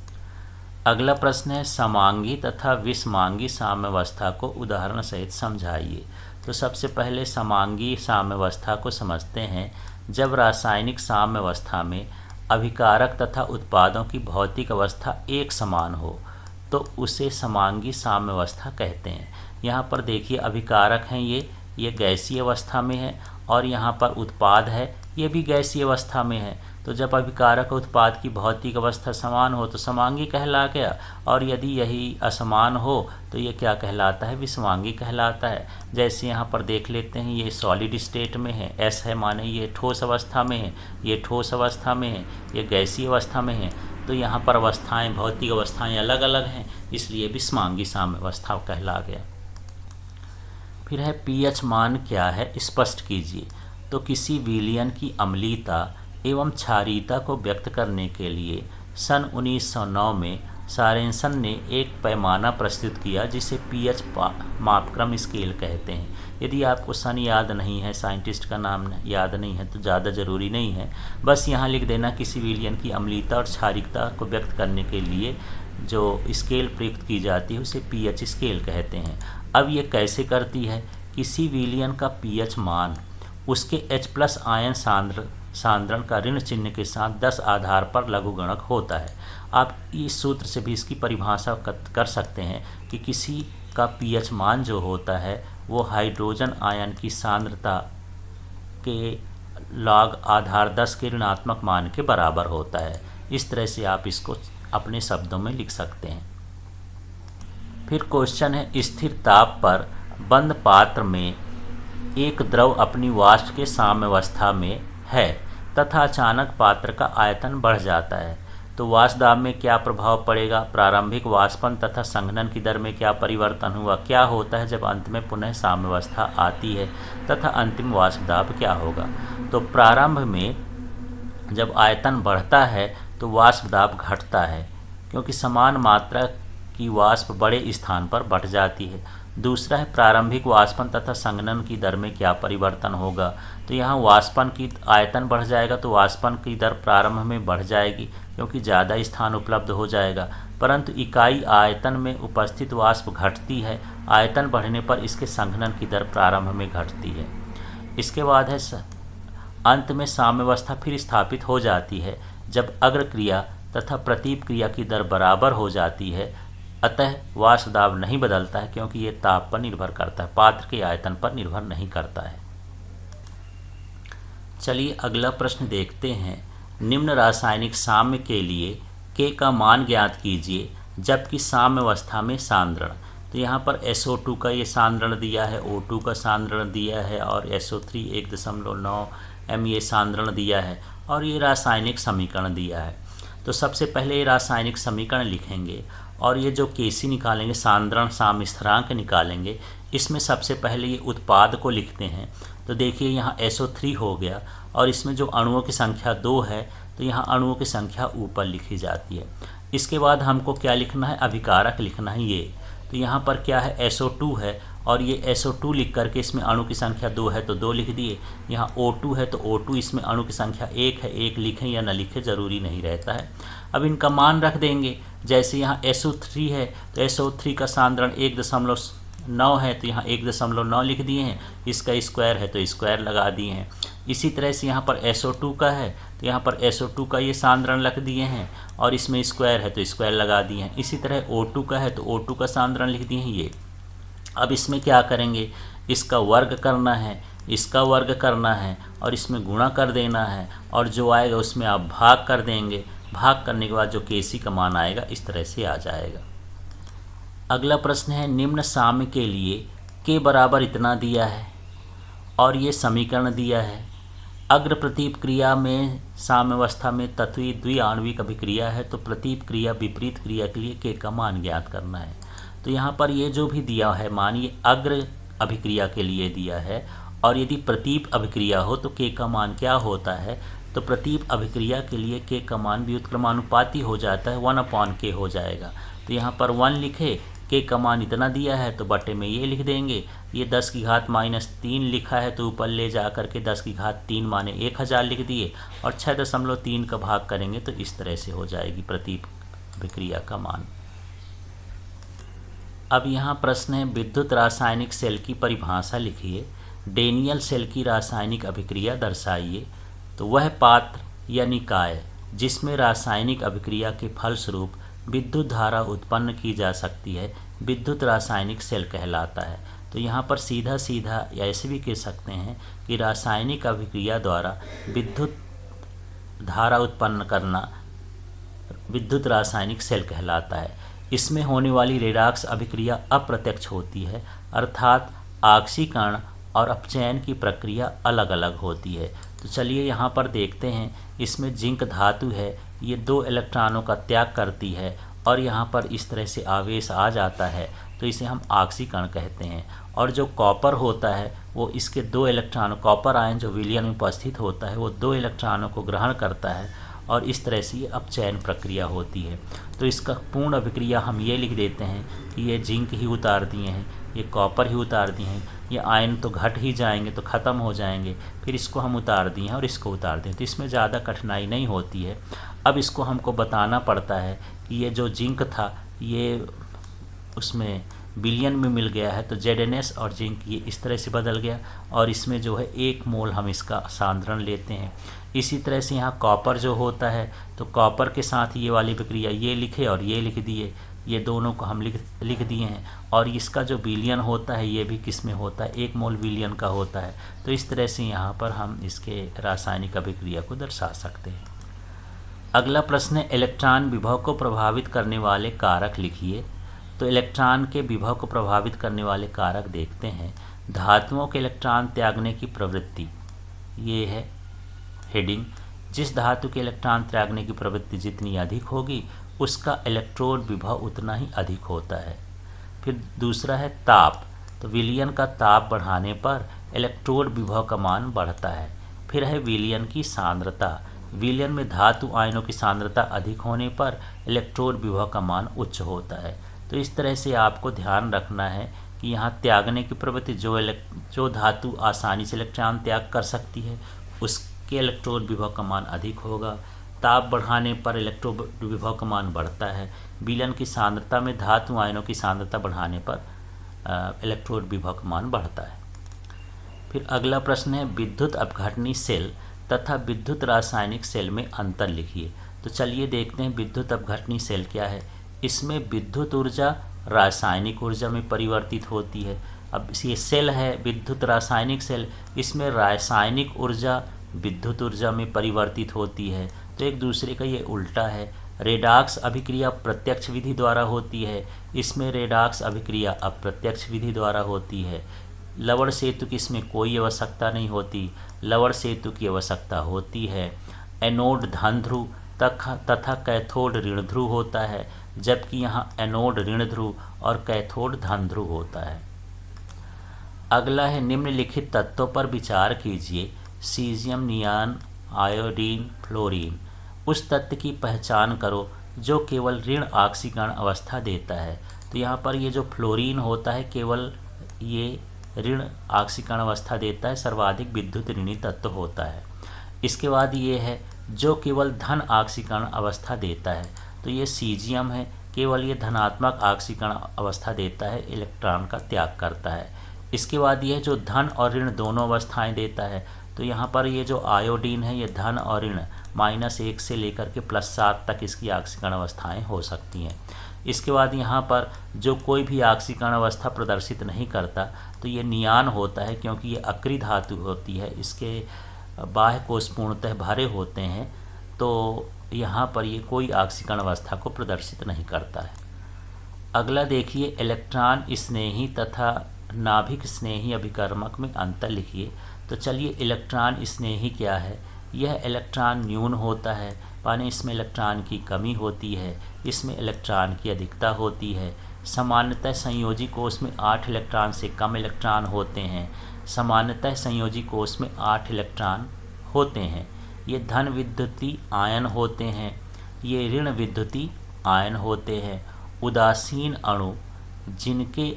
[SPEAKER 1] अगला प्रश्न है, समांगी तथा विषमांगी साम्यावस्था को उदाहरण सहित समझाइए। तो सबसे पहले समांगी साम्यावस्था को समझते हैं। जब रासायनिक साम्यावस्था में अभिकारक तथा उत्पादों की भौतिक अवस्था एक समान हो तो उसे समांगी साम्यावस्था कहते हैं। यहाँ पर देखिए अभिकारक हैं, ये गैसीय अवस्था में है, और यहाँ पर उत्पाद है, ये भी गैसीय अवस्था में है। तो जब अभिकारक उत्पाद की भौतिक अवस्था समान हो तो समांगी कहला गया, और यदि यही असमान हो तो ये क्या कहलाता है, विषमांगी कहलाता है। जैसे यहाँ पर देख लेते हैं, ये सॉलिड स्टेट में है, S है माने ये ठोस अवस्था में है, ये ठोस अवस्था में है, ये गैसीय अवस्था में है, तो यहाँ पर अवस्थाएं, भौतिक अवस्थाएं अलग अलग हैं, इसलिए विषमांगी साम्यावस्था कहला गया। फिर है pH मान क्या है, स्पष्ट कीजिए। तो किसी विलयन की अम्लीयता एवं क्षारीयता को व्यक्त करने के लिए सन 1909 में सोरेनसन ने एक पैमाना प्रस्तुत किया जिसे pH मापक्रम स्केल कहते हैं। यदि आपको सन याद नहीं है, साइंटिस्ट का नाम याद नहीं है तो ज़्यादा ज़रूरी नहीं है, बस यहाँ लिख देना किसी विलयन की अम्लीयता और क्षारीयता को व्यक्त करने के लिए जो स्केल प्रयुक्त की जाती है उसे pH स्केल कहते हैं। अब ये कैसे करती है, किसी विलयन का pH मान उसके H+ आयन सांद्रण का ऋण चिन्ह के साथ 10 आधार पर लघुगणक होता है। आप इस सूत्र से भी इसकी परिभाषा कर सकते हैं कि किसी का pH मान जो होता है वो हाइड्रोजन आयन की सांद्रता के लॉग आधार 10 के ऋणात्मक मान के बराबर होता है। इस तरह से आप इसको अपने शब्दों में लिख सकते हैं। फिर क्वेश्चन है, स्थिर ताप पर बंद पात्र में एक द्रव अपनी वाष्प के साम्यावस्था में है तथा अचानक पात्र का आयतन बढ़ जाता है तो वाष्प दाब में क्या प्रभाव पड़ेगा, प्रारंभिक वाष्पन तथा संघनन की दर में क्या परिवर्तन हुआ, क्या होता है जब अंत में पुनः साम्यावस्था आती है तथा अंतिम वाष्प दाब क्या होगा। तो प्रारंभ में जब आयतन बढ़ता है तो वाष्प दाब घटता है क्योंकि समान मात्रा की वाष्प बड़े स्थान पर बढ़ जाती है। दूसरा है प्रारंभिक वाष्पन तथा संघनन की दर में क्या परिवर्तन होगा। तो यहाँ वाष्पन की आयतन बढ़ जाएगा तो वाष्पन की दर प्रारंभ में बढ़ जाएगी क्योंकि ज़्यादा स्थान उपलब्ध हो जाएगा, परंतु इकाई आयतन में उपस्थित वाष्प घटती है। आयतन बढ़ने पर इसके संघनन की दर प्रारंभ में घटती है। इसके बाद है अंत में साम्यावस्था फिर स्थापित हो जाती है जब अग्र क्रिया तथा प्रतीप क्रिया की दर बराबर हो जाती है। अतः वाष्प दाब नहीं बदलता है क्योंकि ये ताप पर निर्भर करता है, पात्र के आयतन पर निर्भर नहीं करता है। चलिए अगला प्रश्न देखते हैं। निम्न रासायनिक साम्य के लिए K का मान ज्ञात कीजिए जबकि साम्यावस्था में सांद्रण। तो यहाँ पर SO2 का ये सांद्रण दिया है, O2 का सांद्रण दिया है और SO3 1.9 m ये सांद्रण दिया है और ये रासायनिक समीकरण दिया है। तो सबसे पहले ये रासायनिक समीकरण लिखेंगे और ये जो Kc निकालेंगे, सांद्रण साम्य स्थिरांक निकालेंगे। इसमें सबसे पहले ये उत्पाद को लिखते हैं। तो देखिए यहाँ SO3 हो गया और इसमें जो अणुओं की संख्या 2 है तो यहाँ अणुओं की संख्या ऊपर लिखी जाती है। इसके बाद हमको क्या लिखना है, अभिकारक लिखना है ये। तो यहाँ पर क्या है, SO2 है और ये SO2 लिख करके इसमें अणु की संख्या 2 है तो 2 लिख दिए। यहाँ O2 है तो O2 इसमें अणु की संख्या 1 है, 1 लिखें या न लिखें ज़रूरी नहीं रहता है। अब इनका मान रख देंगे। जैसे यहाँ SO3 है तो SO3 का सांद्रण 1.9 है तो यहाँ 1.9 लिख दिए हैं। इसका स्क्वायर है तो स्क्वायर लगा दिए हैं। इसी तरह से यहाँ पर SO2 का है तो यहाँ पर SO2 का ये सांद्रण लिख दिए हैं और इसमें स्क्वायर है तो स्क्वायर लगा दिए हैं। इसी तरह O2 का है तो O2 का सांद्रण लिख दिए हैं ये। अब इसमें क्या करेंगे, इसका वर्ग करना है, इसका वर्ग करना है और इसमें गुणा कर देना है और जो आएगा उसमें आप भाग कर देंगे। भाग करने के बाद जो Kc का मान आएगा इस तरह से आ जाएगा। अगला प्रश्न है, निम्न साम्य के लिए K बराबर इतना दिया है और ये समीकरण दिया है। अग्र प्रतीप क्रिया में साम्यावस्था में तत्वीय द्विआण्विक अभिक्रिया है तो प्रतीप क्रिया विपरीत क्रिया के लिए K का मान ज्ञात करना है। तो यहाँ पर ये जो भी दिया है मान ये अग्र अभिक्रिया के लिए दिया है और यदि प्रतीप अभिक्रिया हो तो K का मान क्या होता है, तो प्रतीप अभिक्रिया के लिए K का मान व्युत्क्रमानुपाती हो जाता है, 1/K हो जाएगा। तो यहाँ पर 1 लिखे, K का मान इतना दिया है तो बटे में ये लिख देंगे। ये 10 की घात -3 लिखा है तो ऊपर ले जा कर के 10 की घात 3 माने 1000 लिख दिए और 6.3 का भाग करेंगे तो इस तरह से हो जाएगी प्रतीप अभिक्रिया का मान। अब यहाँ प्रश्न है, विद्युत रासायनिक सेल की परिभाषा लिखिए। डेनियल सेल की रासायनिक अभिक्रिया दर्शाइए। तो वह पात्र या निकाय जिसमें रासायनिक अभिक्रिया के फलस्वरूप विद्युत धारा उत्पन्न की जा सकती है विद्युत रासायनिक सेल कहलाता है। तो यहाँ पर सीधा सीधा ऐसे भी कह सकते हैं कि रासायनिक अभिक्रिया द्वारा विद्युत धारा उत्पन्न करना विद्युत रासायनिक सेल कहलाता है। इसमें होने वाली रेडॉक्स अभिक्रिया अप्रत्यक्ष होती है, अर्थात ऑक्सीकरण और अपचयन की प्रक्रिया अलग अलग होती है। तो चलिए यहाँ पर देखते हैं। इसमें जिंक धातु है, ये 2 इलेक्ट्रॉनों का त्याग करती है और यहाँ पर इस तरह से आवेश आ जाता है तो इसे हम ऑक्सीकरण कहते हैं। और जो कॉपर होता है वो इसके 2 इलेक्ट्रॉन, कॉपर आयन जो विलयन में उपस्थित होता है वो 2 इलेक्ट्रॉनों को ग्रहण करता है और इस तरह से ये अपचयन प्रक्रिया होती है। तो इसका पूर्ण अभिक्रिया हम ये लिख देते हैं कि ये जिंक ही उतार दिए हैं, ये कॉपर ही उतार दिए हैं, ये आयन तो घट ही जाएंगे तो ख़त्म हो जाएंगे, फिर इसको हम उतार दिए हैं और इसको उतार दें। तो इसमें ज़्यादा कठिनाई नहीं होती है। अब इसको हमको बताना पड़ता है कि ये जो जिंक था ये उसमें विलयन में मिल गया है तो ZnS और जिंक ये इस तरह से बदल गया और इसमें जो है 1 मोल हम इसका सांद्रण लेते हैं। इसी तरह से यहाँ कॉपर जो होता है तो कॉपर के साथ ये वाली प्रक्रिया ये लिखे और ये लिख दिए, ये दोनों को हम लिख दिए हैं। और इसका जो विलयन होता है ये भी किस में होता है, 1 मोल विलयन का होता है। तो इस तरह से यहाँ पर हम इसके रासायनिक अभिक्रिया को दर्शा सकते हैं। अगला प्रश्न है, इलेक्ट्रॉन विभव को प्रभावित करने वाले कारक लिखिए। तो इलेक्ट्रॉन के विभव को प्रभावित करने वाले कारक देखते हैं। धातुओं के इलेक्ट्रॉन त्यागने की प्रवृत्ति, ये है हेडिंग। जिस धातु के इलेक्ट्रॉन त्यागने की प्रवृत्ति जितनी अधिक होगी उसका इलेक्ट्रोड विभव उतना ही अधिक होता है। फिर दूसरा है ताप, तो विलयन का ताप बढ़ाने पर इलेक्ट्रोड विभव का मान बढ़ता है। फिर है विलयन की सांद्रता, विलयन में धातु आयनों की सांद्रता अधिक होने पर इलेक्ट्रोड विभव का मान उच्च होता है। तो इस तरह से आपको ध्यान रखना है कि यहाँ त्यागने की प्रवृत्ति जो धातु आसानी से इलेक्ट्रॉन त्याग कर सकती है उसके इलेक्ट्रोड विभव का मान अधिक होगा। ताप बढ़ाने पर इलेक्ट्रोड विभव का मान बढ़ता है। विलयन की सांद्रता में धातु आयनों की सांद्रता बढ़ाने पर इलेक्ट्रोड विभव का मान बढ़ता है। फिर अगला प्रश्न है, विद्युत अपघटनी सेल तथा विद्युत रासायनिक सेल में अंतर लिखिए। तो चलिए देखते हैं विद्युत अपघटनी सेल क्या है। इसमें विद्युत ऊर्जा रासायनिक ऊर्जा में परिवर्तित होती है। अब ये सेल है विद्युत रासायनिक सेल, इसमें रासायनिक ऊर्जा विद्युत ऊर्जा में परिवर्तित होती है। तो एक दूसरे का ये उल्टा है। रेडॉक्स अभिक्रिया प्रत्यक्ष विधि द्वारा होती है, इसमें रेडॉक्स अभिक्रिया अप्रत्यक्ष विधि द्वारा होती है। लवण सेतु की इसमें कोई आवश्यकता नहीं होती, लवण सेतु की आवश्यकता होती है। एनोड धन ध्रुव तथा कैथोड ऋण ध्रुव होता है, जबकि यहाँ एनोड ऋण ध्रुव और कैथोड धन ध्रुव होता है। अगला है निम्नलिखित तत्वों पर विचार कीजिए। Caesium, neon, iodine, fluorine. उस तत्व की पहचान करो जो केवल ऋण ऑक्सीकरण अवस्था देता है। तो यहाँ पर ये जो फ्लोरीन होता है केवल ये ऋण ऑक्सीकरण अवस्था देता है, सर्वाधिक विद्युत ऋणी तत्व होता है। इसके बाद ये है जो केवल धन ऑक्सीकरण अवस्था देता है। तो ये सीजियम है, केवल ये धनात्मक ऑक्सीकरण अवस्था देता है, इलेक्ट्रॉन का त्याग करता है। इसके बाद ये जो धन और ऋण दोनों अवस्थाएं देता है। तो यहाँ पर ये जो आयोडीन है ये धन और ऋण -1 से लेकर के +7 तक इसकी ऑक्सीकरण अवस्थाएं हो सकती हैं। इसके बाद यहाँ पर जो कोई भी ऑक्सीकरण अवस्था प्रदर्शित नहीं करता तो ये नियान होता है, क्योंकि ये अक्रिय धातु होती है, इसके बाह्य कोश पूर्णतः भरे होते हैं, तो यहाँ पर ये कोई ऑक्सीकरण अवस्था को प्रदर्शित नहीं करता है। अगला देखिए, इलेक्ट्रॉन स्नेही तथा नाभिक स्नेही अभिकर्मक में अंतर लिखिए। तो चलिए इलेक्ट्रॉन स्नेही क्या है। यह इलेक्ट्रॉन न्यून होता है, माने इसमें इलेक्ट्रॉन की कमी होती है, इसमें इलेक्ट्रॉन की अधिकता होती है। सामान्यतः संयोजी कोष में 8 इलेक्ट्रॉन से कम इलेक्ट्रॉन होते हैं। सामान्यतः संयोजी कोष में 8 इलेक्ट्रॉन होते हैं। ये धन विद्युती आयन होते हैं, ये ऋण विद्युती आयन होते हैं। उदासीन अणु जिनके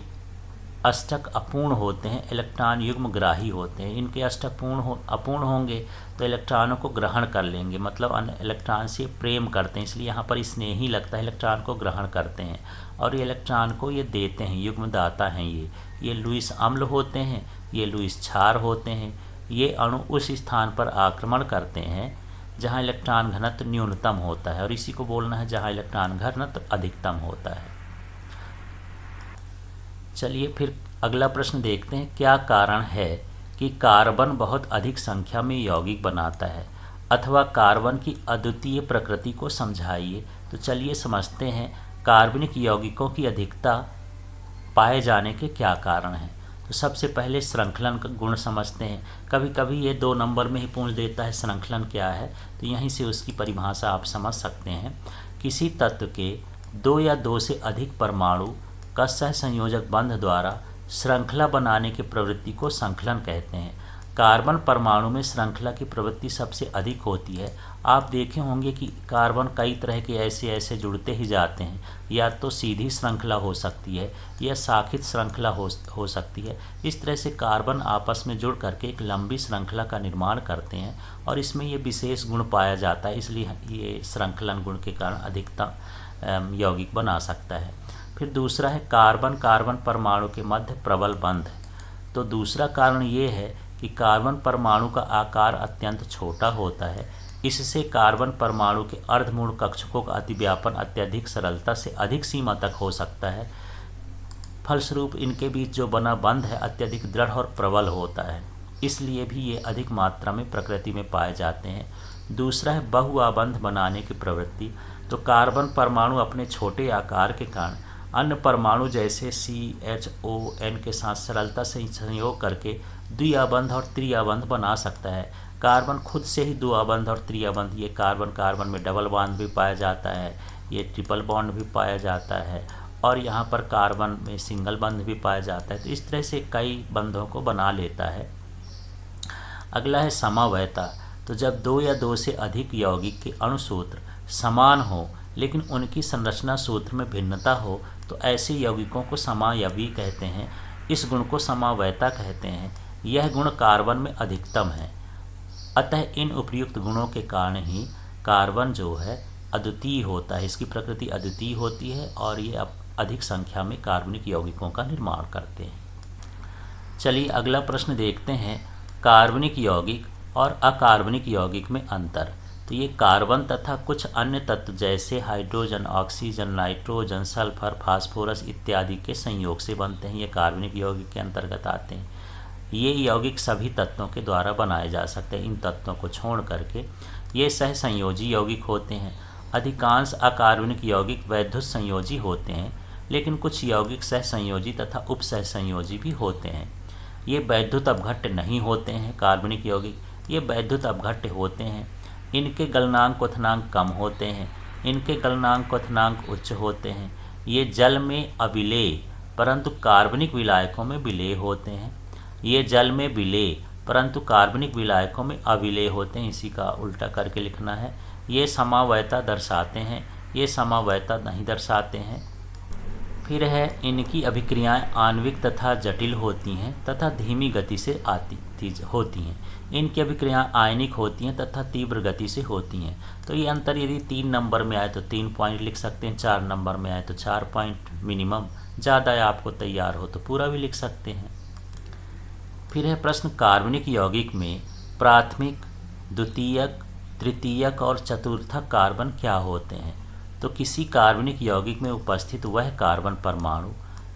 [SPEAKER 1] अष्टक अपूर्ण होते हैं, इलेक्ट्रॉन युग्म ग्राही होते हैं। इनके अष्टक अपूर्ण होंगे तो इलेक्ट्रॉनों को ग्रहण कर लेंगे, मतलब अन्य इलेक्ट्रॉन से प्रेम करते हैं, इसलिए यहाँ पर स्नेही लगता है, इलेक्ट्रॉन को ग्रहण करते हैं और ये इलेक्ट्रॉन को ये देते हैं, युग्मदाता हैं ये लुईस अम्ल होते हैं, ये लुईस क्षार होते हैं। ये अणु उस स्थान पर आक्रमण करते हैं जहाँ इलेक्ट्रॉन घनत्व न्यूनतम होता है, और इसी को बोलना है जहाँ इलेक्ट्रॉन घनत्व अधिकतम होता है। चलिए फिर अगला प्रश्न देखते हैं। क्या कारण है कि कार्बन बहुत अधिक संख्या में यौगिक बनाता है, अथवा कार्बन की अद्वितीय प्रकृति को समझाइए। तो चलिए समझते हैं कार्बनिक यौगिकों की अधिकता पाए जाने के क्या कारण हैं। तो सबसे पहले श्रृंखलन का गुण समझते हैं। कभी कभी ये 2 नंबर में ही पूछ देता है श्रृंखलन क्या है, तो यहीं से उसकी परिभाषा आप समझ सकते हैं। किसी तत्व के 2 या 2 से अधिक परमाणु का सहसंयोजक बंध द्वारा श्रृंखला बनाने की प्रवृत्ति को श्रृंखलन कहते हैं। कार्बन परमाणु में श्रृंखला की प्रवृत्ति सबसे अधिक होती है। आप देखे होंगे कि कार्बन कई तरह के ऐसे जुड़ते ही जाते हैं, या तो सीधी श्रृंखला हो सकती है या शाखित श्रृंखला हो सकती है। इस तरह से कार्बन आपस में जुड़ करके एक लंबी श्रृंखला का निर्माण करते हैं और इसमें ये विशेष गुण पाया जाता है, इसलिए ये श्रृंखलन गुण के कारण अधिकतम यौगिक बना सकता है। फिर दूसरा है कार्बन कार्बन परमाणु के मध्य प्रबल बंध। तो दूसरा कारण ये है कि कार्बन परमाणु का आकार अत्यंत छोटा होता है, इससे कार्बन परमाणु के अर्धमूल कक्षकों का अतिव्यापन अत्यधिक सरलता से अधिक सीमा तक हो सकता है। फलस्वरूप इनके बीच जो बना बंध है अत्यधिक दृढ़ और प्रबल होता है, इसलिए भी ये अधिक मात्रा में प्रकृति में पाए जाते हैं। दूसरा है बहुआबंध बनाने की प्रवृत्ति। तो कार्बन परमाणु अपने छोटे आकार के कारण अन्य परमाणु जैसे CHON के साथ सरलता से संयोग करके द्विआबंध और त्रिआबंध बना सकता है। कार्बन खुद से ही द्विआबंध और त्रिआबंध, ये कार्बन कार्बन में डबल बॉन्ड भी पाया जाता है, ये ट्रिपल बॉन्ड भी पाया जाता है, और यहाँ पर कार्बन में सिंगल बंध भी पाया जाता है। तो इस तरह से कई बंधों को बना लेता है। अगला है समवायता। तो जब 2 या 2 से अधिक यौगिक के अणुसूत्र समान हो लेकिन उनकी संरचना सूत्र में भिन्नता हो तो ऐसे यौगिकों को समावयवी कहते हैं। इस गुण को समावयता कहते हैं। यह गुण कार्बन में अधिकतम है, अतः इन उपयुक्त गुणों के कारण ही कार्बन जो है अद्वितीय होता है, इसकी प्रकृति अद्वितीय होती है और ये अधिक संख्या में कार्बनिक यौगिकों का निर्माण करते हैं। चलिए अगला प्रश्न देखते हैं। कार्बनिक यौगिक और अकार्बनिक यौगिक में अंतर। तो ये कार्बन तथा कुछ अन्य तत्व जैसे hydrogen, oxygen, nitrogen, sulphur, phosphorus इत्यादि के संयोग से बनते हैं। ये कार्बनिक यौगिक के अंतर्गत आते हैं। ये यौगिक सभी तत्वों के द्वारा बनाए जा सकते हैं। इन तत्वों को छोड़ करके ये सहसंयोजी यौगिक होते हैं। अधिकांश अकार्बनिक यौगिक वैद्युत संयोजी होते हैं, लेकिन कुछ यौगिक सहसंयोजी तथा उपसहसंयोजी भी होते हैं। ये वैद्युत अपघट्य नहीं होते हैं। कार्बनिक यौगिक ये वैद्युत अपघट्य होते हैं। इनके गलनांक क्वथनांक कम होते हैं। इनके गलनांक क्वथनांक उच्च होते हैं। ये जल में अविलेय परंतु कार्बनिक विलायकों में विलेय होते हैं। ये जल में विलेय परंतु कार्बनिक विलायकों में अविलेय होते हैं। इसी का उल्टा करके लिखना है। ये समवायता दर्शाते हैं, ये समवायता नहीं दर्शाते हैं। फिर है इनकी अभिक्रियाएं आणविक तथा जटिल होती हैं तथा धीमी गति से होती हैं। इनकी अभिक्रियाएं आयनिक होती हैं तथा तीव्र गति से होती हैं। तो ये अंतर यदि 3 नंबर में आए तो 3 पॉइंट लिख सकते हैं, 4 नंबर में आए तो 4 पॉइंट मिनिमम, ज़्यादा आपको तैयार हो तो पूरा भी लिख सकते हैं। फिर है प्रश्न, कार्बनिक यौगिक में प्राथमिक, द्वितीयक, तृतीयक और चतुर्थक कार्बन क्या होते हैं? तो किसी कार्बनिक यौगिक में उपस्थित वह कार्बन परमाणु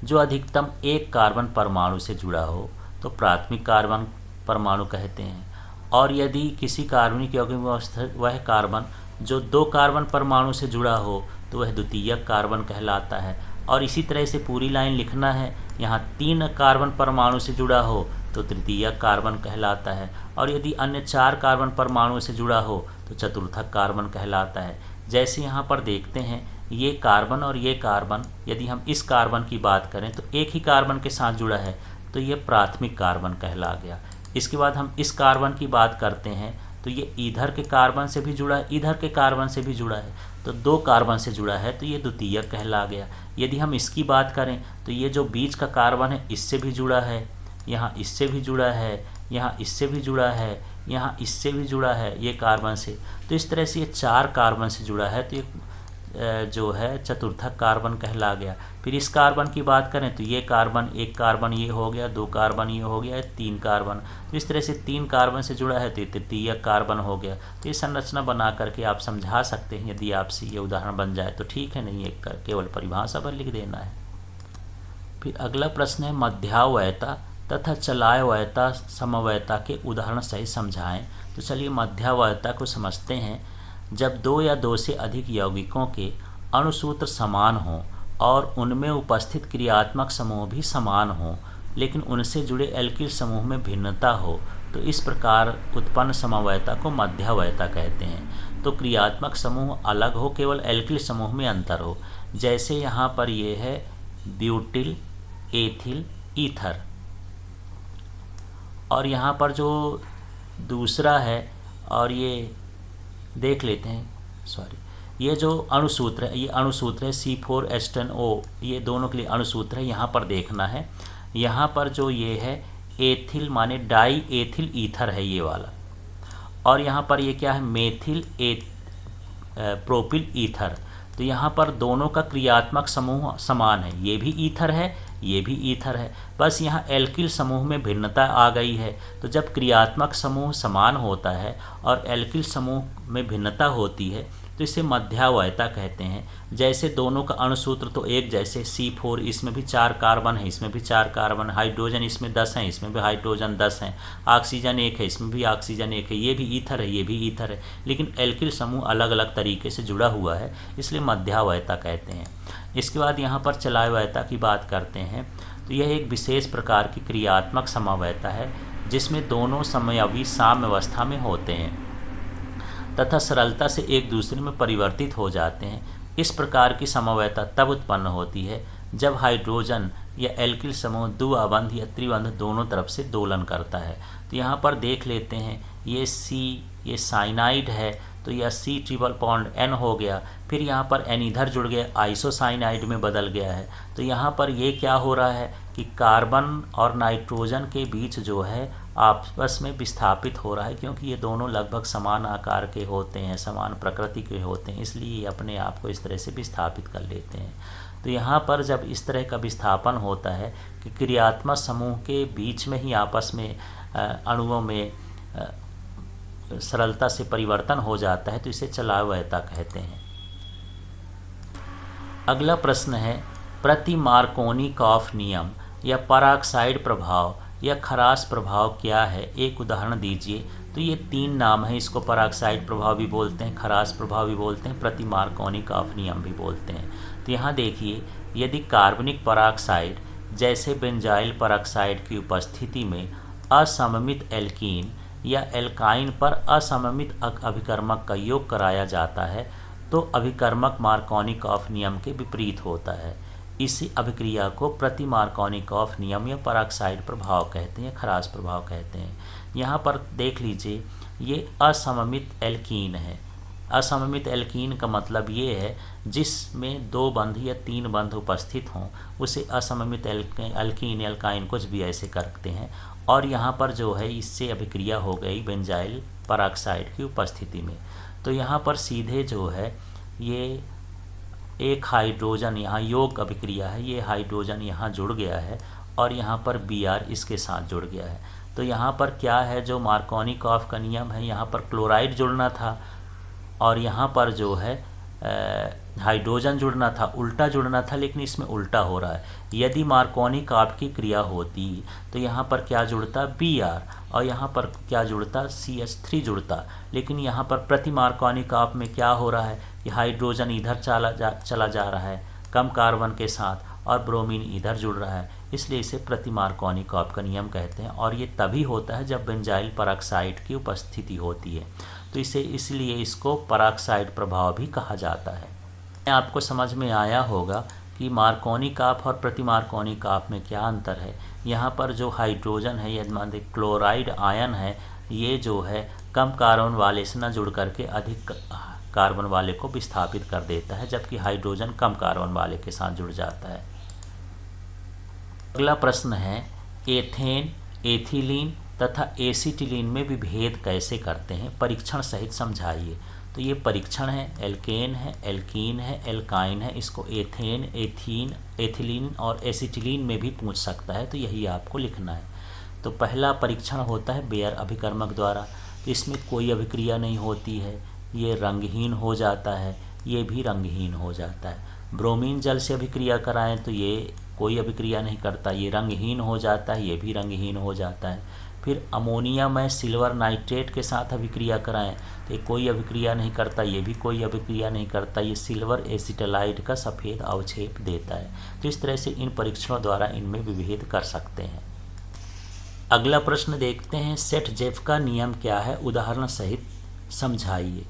[SPEAKER 1] जो अधिकतम एक कार्बन परमाणु से जुड़ा हो तो प्राथमिक कार्बन परमाणु कहते हैं। और यदि किसी कार्बनिक यौगिक में उपस्थित वह कार्बन जो 2 कार्बन परमाणु से जुड़ा हो तो वह द्वितीयक कार्बन कहलाता है। और इसी तरह से पूरी लाइन लिखना है। यहाँ 3 कार्बन परमाणु से जुड़ा हो तो तृतीयक कार्बन कहलाता है। और यदि अन्य 4 कार्बन परमाणु से जुड़ा हो तो चतुर्थक कार्बन कहलाता है। जैसे यहाँ पर देखते हैं, ये कार्बन और ये कार्बन, यदि हम इस कार्बन की बात करें तो एक ही कार्बन के साथ जुड़ा है तो ये प्राथमिक कार्बन कहला गया। इसके बाद हम इस कार्बन की बात करते हैं तो ये इधर के कार्बन से भी जुड़ा है, इधर के कार्बन से भी जुड़ा है, तो 2 कार्बन से जुड़ा है तो ये द्वितीयक कहला गया। यदि हम इसकी बात करें तो ये जो बीच का कार्बन है इससे भी जुड़ा है, यहाँ इससे भी जुड़ा है, यहाँ इससे भी जुड़ा है, यहाँ इससे भी जुड़ा है ये कार्बन से। तो इस तरह से ये 4 कार्बन से जुड़ा है तो ये जो है चतुर्थक कार्बन कहला गया। फिर इस कार्बन की बात करें तो ये कार्बन, एक कार्बन ये हो गया, 2 कार्बन ये हो गया, 3 कार्बन। तो इस तरह से 3 कार्बन से जुड़ा है तो ये तृतीयक कार्बन हो गया। तो ये संरचना बना करके आप समझा सकते हैं। यदि आपसे ये उदाहरण बन जाए तो ठीक है, नहीं एक केवल परिभाषा पर लिख देना है। फिर अगला प्रश्न है, मध्यावयता तथा चलायवयता समवयता के उदाहरण सही समझाएं। तो चलिए मध्यावयता को समझते हैं। जब 2 या 2 से अधिक यौगिकों के अणुसूत्र समान हों और उनमें उपस्थित क्रियात्मक समूह भी समान हों, लेकिन उनसे जुड़े एल्किल समूह में भिन्नता हो, तो इस प्रकार उत्पन्न समवयता को मध्यावयता कहते हैं। तो क्रियात्मक समूह अलग हो, केवल एल्किल समूह में अंतर हो। जैसे यहाँ पर ये है ब्यूटिल, एथिल, ईथर। और यहाँ पर जो दूसरा है, और ये देख लेते हैं, ये जो अणुसूत्र है, ये अणुसूत्र है C4H10O, ये दोनों के लिए अणुसूत्र है। यहाँ पर देखना है, यहाँ पर जो ये है एथिल माने डाई एथिल ईथर है ये वाला। और यहाँ पर ये क्या है, मेथिल प्रोपिल ईथर। तो यहाँ पर दोनों का क्रियात्मक समूह समान है, ये भी ईथर है, ये भी ईथर है, बस यहाँ एल्किल समूह में भिन्नता आ गई है। तो जब क्रियात्मक समूह समान होता है और एल्किल समूह में भिन्नता होती है तो इसे मध्यावयता कहते हैं। जैसे दोनों का अणुसूत्र तो एक जैसे C4, इसमें भी 4 कार्बन है, इसमें भी 4 कार्बन, हाइड्रोजन इसमें 10 हैं, इसमें भी हाइड्रोजन 10 हैं, ऑक्सीजन 1 है, इसमें भी ऑक्सीजन 1 है, ये भी ईथर है, ये भी ईथर है, लेकिन एल्किल समूह अलग अलग तरीके से जुड़ा हुआ है, इसलिए मध्यावयता कहते हैं। इसके बाद यहाँ पर चलायवयता की बात करते हैं। तो यह एक विशेष प्रकार की क्रियात्मक समवयता है जिसमें दोनों समयावी साम्यावस्था में होते हैं तथा सरलता से एक दूसरे में परिवर्तित हो जाते हैं। इस प्रकार की समवयता तब उत्पन्न होती है जब हाइड्रोजन या एल्किल समूह द्विबंध या त्रिबंध दोनों तरफ से दोलन करता है। तो यहाँ पर देख लेते हैं, ये C, ये साइनाइड है तो यह C ट्रिपल बॉन्ड N हो गया। फिर यहाँ पर N इधर जुड़ गया, आइसोसाइनाइड में बदल गया है। तो यहाँ पर ये क्या हो रहा है कि कार्बन और नाइट्रोजन के बीच जो है आपस में विस्थापित हो रहा है, क्योंकि ये दोनों लगभग समान आकार के होते हैं, समान प्रकृति के होते हैं, इसलिए ये अपने आप को इस तरह से विस्थापित कर लेते हैं। तो यहाँ पर जब इस तरह का विस्थापन होता है कि क्रियात्मक समूह के बीच में ही आपस में अणुओं में सरलता से परिवर्तन हो जाता है, तो इसे चलावयता कहते हैं। अगला प्रश्न है प्रति मार्कोनिकॉफ नियम या पराक्साइड प्रभाव या खराश प्रभाव क्या है, एक उदाहरण दीजिए। तो ये 3 नाम है, इसको पराक्साइड प्रभाव भी बोलते हैं, खराश प्रभाव भी बोलते हैं, प्रति मार्कोनिकॉफ नियम भी बोलते हैं। तो यहाँ देखिए, यदि कार्बनिक पराक्साइड जैसे बेंजाइल पराक्साइड की उपस्थिति में असममित एल्कीन या एल्काइन पर असममित अभिकर्मक का योग कराया जाता है तो अभिकर्मक मार्कोनिकॉफ नियम के विपरीत होता है। इसी अभिक्रिया को प्रति मार्कोनिकॉफ नियम या पराक्साइड प्रभाव कहते हैं या खराश प्रभाव कहते हैं। यहाँ पर देख लीजिए, ये असममित एल्कीन है। असममित एल्कीन का मतलब ये है जिसमें 2 बंध या 3 बंध उपस्थित हों, उसे असममित एल्कीन एल्काइन कुछ भी ऐसे करते हैं। और यहाँ पर जो है इससे अभिक्रिया हो गई बेंजाइल पराक्साइड की उपस्थिति में। तो यहाँ पर सीधे जो है ये एक हाइड्रोजन, यहाँ योग अभिक्रिया है, ये हाइड्रोजन यहाँ जुड़ गया है और यहाँ पर Br इसके साथ जुड़ गया है। तो यहाँ पर क्या है, जो मार्कोनिकॉफ का नियम है, यहाँ पर क्लोराइड जुड़ना था और यहाँ पर जो है हाइड्रोजन जुड़ना था, उल्टा जुड़ना था, लेकिन इसमें उल्टा हो रहा है। यदि मार्कोनिकॉफ की क्रिया होती तो यहाँ पर क्या जुड़ता, Br, और यहाँ पर क्या जुड़ता, CH3 जुड़ता। लेकिन यहाँ पर प्रति मार्कोनिकॉफ में क्या हो रहा है, ये हाइड्रोजन इधर चला जा रहा है कम कार्बन के साथ और ब्रोमीन इधर जुड़ रहा है, इसलिए इसे प्रति मार्कोनिकॉफ का नियम कहते हैं। और ये तभी होता है जब बेंजाइल पराक्साइड की उपस्थिति होती है, तो इसलिए इसको पराक्साइड प्रभाव भी कहा जाता है। आपको समझ में आया होगा कि मार्कोनिकॉफ और प्रति मार्कोनिकॉफ में क्या अंतर है। यहाँ पर जो हाइड्रोजन है, यदि मान दें क्लोराइड आयन है, ये जो है कम कार्बन वाले से न जुड़ करके अधिक कार्बन वाले को विस्थापित कर देता है, जबकि हाइड्रोजन कम कार्बन वाले के साथ जुड़ जाता है। अगला प्रश्न है एथेन, एथिलीन तथा एसिटिलीन में विभेद कैसे करते हैं, परीक्षण सहित समझाइए। तो ये परीक्षण है, एल्केन है, एल्कीन है, एल्काइन है, इसको एथेन, एथीन, एथिलीन और एसिटिलीन में भी पूछ सकता है, तो यही आपको लिखना है। तो पहला परीक्षण होता है बेयर अभिकर्मक द्वारा, तो इसमें कोई अभिक्रिया नहीं होती है, ये रंगहीन हो जाता है, ये भी रंगहीन हो जाता है। ब्रोमीन जल से अभिक्रिया कराएं तो ये कोई अभिक्रिया नहीं करता, ये रंगहीन हो जाता है, ये भी रंगहीन हो जाता है। फिर अमोनिया में सिल्वर नाइट्रेट के साथ अभिक्रिया कराएं तो ये कोई अभिक्रिया नहीं करता, ये भी कोई अभिक्रिया नहीं करता, ये सिल्वर एसिटालाइड का सफ़ेद अवक्षेप देता है। तो इस तरह से इन परीक्षणों द्वारा इनमें विभेद कर सकते हैं। अगला प्रश्न देखते हैं, सेट-जेफ का नियम क्या है, उदाहरण सहित समझाइए।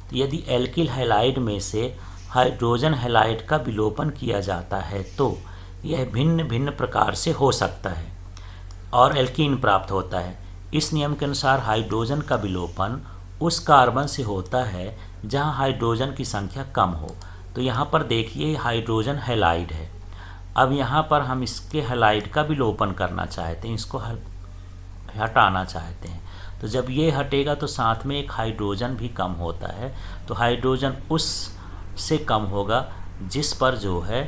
[SPEAKER 1] तो यदि एल्किल हैलाइड में से हाइड्रोजन हैलाइड का विलोपन किया जाता है तो यह भिन्न भिन्न प्रकार से हो सकता है और एल्कीन प्राप्त होता है। इस नियम के अनुसार हाइड्रोजन का विलोपन उस कार्बन से होता है जहां हाइड्रोजन की संख्या कम हो। तो यहाँ पर देखिए हाइड्रोजन हैलाइड है, अब यहाँ पर हम इसके हैलाइड का विलोपन करना चाहते हैं, इसको हटाना चाहते हैं। तो जब ये हटेगा तो साथ में एक हाइड्रोजन भी कम होता है, तो हाइड्रोजन उस से कम होगा जिस पर जो है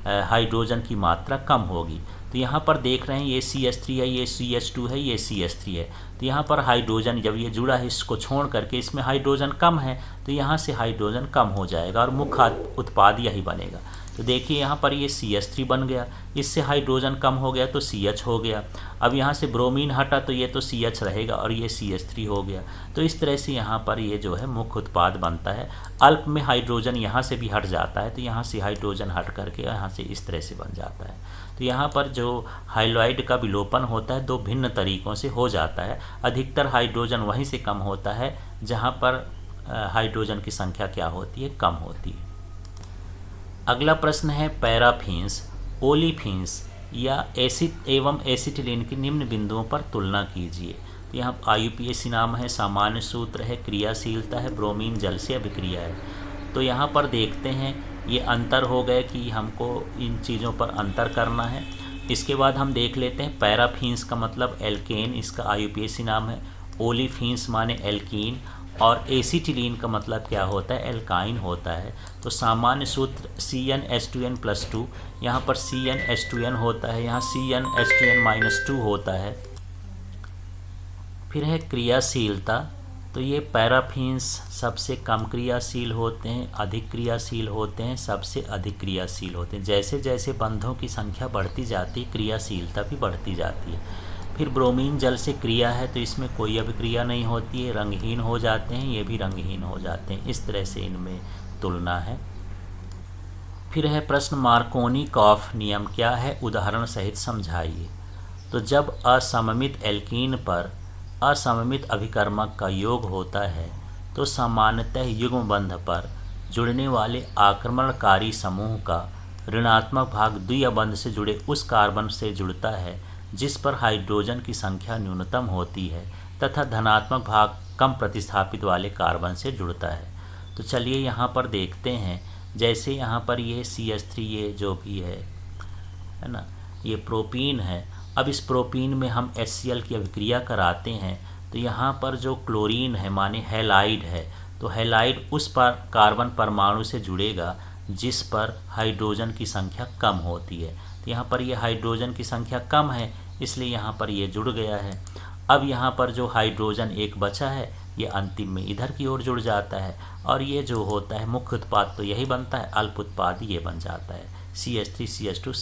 [SPEAKER 1] हाइड्रोजन की मात्रा कम होगी। तो यहाँ पर देख रहे हैं ये CH3 है, ये CH2 है, ये CH3 है। तो यहाँ पर हाइड्रोजन जब ये जुड़ा है, इसको छोड़ करके इसमें हाइड्रोजन कम है, तो यहाँ से हाइड्रोजन कम हो जाएगा और मुख्य उत्पाद यही बनेगा। तो देखिए यहाँ पर ये CH3 बन गया, इससे हाइड्रोजन कम हो गया तो CH हो गया। अब यहाँ से ब्रोमीन हटा तो ये तो CH रहेगा और ये CH3 हो गया। तो इस तरह से यहाँ पर ये जो है मुख्य उत्पाद बनता है। अल्प में हाइड्रोजन यहाँ से भी हट जाता है, तो यहाँ से हाइड्रोजन हट करके यहाँ से इस तरह से बन जाता है। तो यहाँ पर जो हाइलाइड का विलोपन होता है 2 भिन्न तरीक़ों से हो जाता है। अधिकतर हाइड्रोजन वहीं से कम होता है जहाँ पर हाइड्रोजन की संख्या क्या होती है, कम होती है। अगला प्रश्न है पैराफिन्स, ओलिफिन्स या एसिड एवं एसिटिलीन की निम्न बिंदुओं पर तुलना कीजिए। तो यहाँ IUPAC नाम है, सामान्य सूत्र है, क्रियाशीलता है, ब्रोमीन जल से अभिक्रिया है। तो यहाँ पर देखते हैं ये अंतर हो गए कि हमको इन चीज़ों पर अंतर करना है। इसके बाद हम देख लेते हैं पैराफिन्स का मतलब एल्केन, इसका IUPAC नाम है, ओलिफिन्स माने एल्कीन, और एसिटिलीन का मतलब क्या होता है, एल्काइन होता है। तो सामान्य सूत्र CnH2n+2, यहाँ पर CnH2n होता है, यहाँ CnH2n-2 होता है। फिर है क्रियाशीलता, तो तो ये पैराफिन्स सबसे कम क्रियाशील होते हैं, अधिक क्रियाशील होते हैं, सबसे अधिक क्रियाशील होते हैं। जैसे जैसे बंधों की संख्या बढ़ती जाती है क्रियाशीलता भी बढ़ती जाती है। फिर ब्रोमीन जल से क्रिया है तो इसमें कोई अभिक्रिया नहीं होती है, रंगहीन हो जाते हैं, ये भी रंगहीन हो जाते हैं। इस तरह से इनमें तुलना है। फिर है प्रश्न मार्कोनी-कॉफ नियम क्या है, उदाहरण सहित समझाइए। तो जब असममित एल्कीन पर असममित अभिकर्मक का योग होता है तो सामान्यतः युग्म बंध पर जुड़ने वाले आक्रमणकारी समूह का ऋणात्मक भाग द्वितीय बंध से जुड़े उस कार्बन से जुड़ता है जिस पर हाइड्रोजन की संख्या न्यूनतम होती है तथा धनात्मक भाग कम प्रतिस्थापित वाले कार्बन से जुड़ता है। तो चलिए यहाँ पर देखते हैं। जैसे यहाँ पर ये CH3 ये जो भी है ना, ये प्रोपीन है। अब इस प्रोपीन में हम HCl की अभिक्रिया कराते हैं तो यहाँ पर जो क्लोरीन है माने हैलाइड है, तो हैलाइड उस पर कार्बन परमाणु से जुड़ेगा जिस पर हाइड्रोजन की संख्या कम होती है। तो यहाँ पर ये हाइड्रोजन की संख्या कम है इसलिए यहाँ पर ये जुड़ गया है। अब यहाँ पर जो हाइड्रोजन एक बचा है ये अंतिम में इधर की ओर जुड़ जाता है और ये जो होता है मुख्य उत्पाद तो यही बनता है, अल्प उत्पाद ये बन जाता है CH3 CH2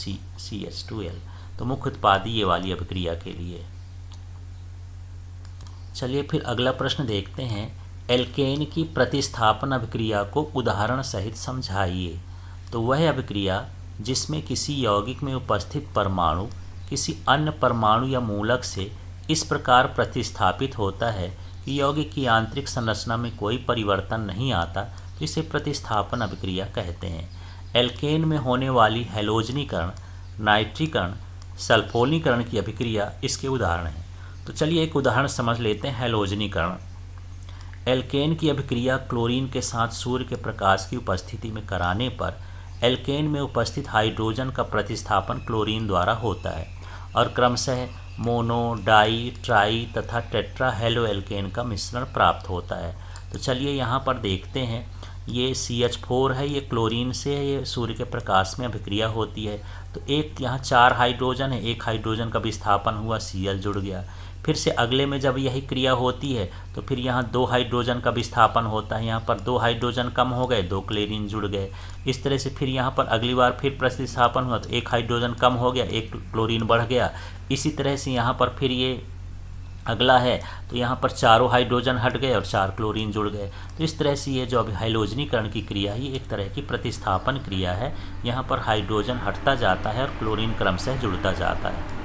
[SPEAKER 1] CH2L। तो मुख्य उत्पाद ये वाली अभिक्रिया के लिए। चलिए फिर अगला प्रश्न देखते हैं। एल्केन की प्रतिस्थापन अभिक्रिया को उदाहरण सहित समझाइए। तो वह अभिक्रिया जिसमें किसी यौगिक में उपस्थित परमाणु किसी अन्य परमाणु या मूलक से इस प्रकार प्रतिस्थापित होता है कि यौगिक की आंतरिक संरचना में कोई परिवर्तन नहीं आता, तो इसे प्रतिस्थापन अभिक्रिया कहते हैं। एल्केन में होने वाली हैलोजनीकरण, नाइट्रीकरण, सल्फोनीकरण की अभिक्रिया इसके उदाहरण हैं। तो चलिए एक उदाहरण समझ लेते हैं। हैलोजनीकरण। एल्केन की अभिक्रिया क्लोरीन के साथ सूर्य के प्रकाश की उपस्थिति में कराने पर एल्केन में उपस्थित हाइड्रोजन का प्रतिस्थापन क्लोरीन द्वारा होता है और क्रमशः मोनो, डाई, ट्राई तथा टेट्रा हेलो एल्केन का मिश्रण प्राप्त होता है। तो चलिए यहाँ पर देखते हैं। ये CH4 है, ये क्लोरीन से है, ये सूर्य के प्रकाश में अभिक्रिया होती है। तो एक यहाँ 4 हाइड्रोजन है, एक हाइड्रोजन का विस्थापन हुआ, Cl जुड़ गया। फिर से अगले में जब यही क्रिया होती है तो फिर यहाँ 2 हाइड्रोजन का विस्थापन होता है, यहाँ पर 2 हाइड्रोजन कम हो गए, 2 क्लोरीन जुड़ गए। इस तरह से फिर यहाँ पर अगली बार फिर प्रतिस्थापन हुआ तो 1 हाइड्रोजन कम हो गया, 1 क्लोरीन बढ़ गया। इसी तरह से यहाँ पर फिर ये अगला है तो यहाँ पर 4 हाइड्रोजन हट गए और 4 क्लोरीन जुड़ गए। तो इस तरह से ये जो अभी हाइलोजनीकरण की क्रिया है ये एक तरह की प्रतिस्थापन क्रिया है। यहाँ पर हाइड्रोजन हटता जाता है और क्लोरीन क्रमशः जुड़ता जाता है।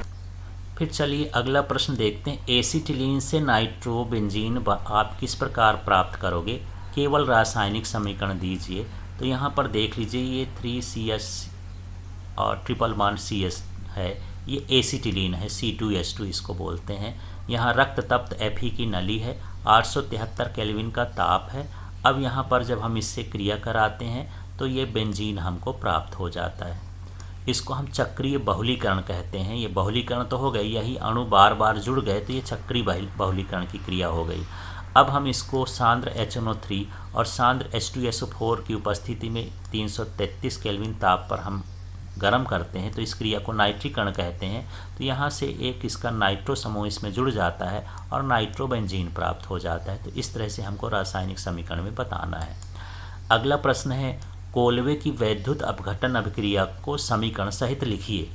[SPEAKER 1] फिर चलिए अगला प्रश्न देखते हैं। एसिटिलीन से नाइट्रोबेंजीन आप किस प्रकार प्राप्त करोगे, केवल रासायनिक समीकरण दीजिए। तो यहाँ पर देख लीजिए ये 3CH और ट्रिपल बॉन्ड CS है, ये एसिटिलीन है, C2H2 इसको बोलते हैं। यहाँ रक्त तप्त Fe की नली है, 873 केल्विन का ताप है। अब यहाँ पर जब हम इससे क्रिया कराते हैं तो ये बेंजीन हमको प्राप्त हो जाता है। इसको हम चक्रीय बहुलीकरण कहते हैं। ये बहुलीकरण तो हो गई, यही अणु बार बार जुड़ गए तो ये चक्रीय बहुलीकरण की क्रिया हो गई। अब हम इसको सांद्र HNO3 और सांद्र H2SO4 की उपस्थिति में 333 केल्विन ताप पर हम गर्म करते हैं तो इस क्रिया को नाइट्रीकरण कहते हैं। तो यहाँ से एक इसका नाइट्रो समूह इसमें जुड़ जाता है और नाइट्रोबेंजीन प्राप्त हो जाता है। तो इस तरह से हमको रासायनिक समीकरण में बताना है। अगला प्रश्न है कोल्बे की वैद्युत अपघटन अभिक्रिया को समीकरण सहित लिखिए।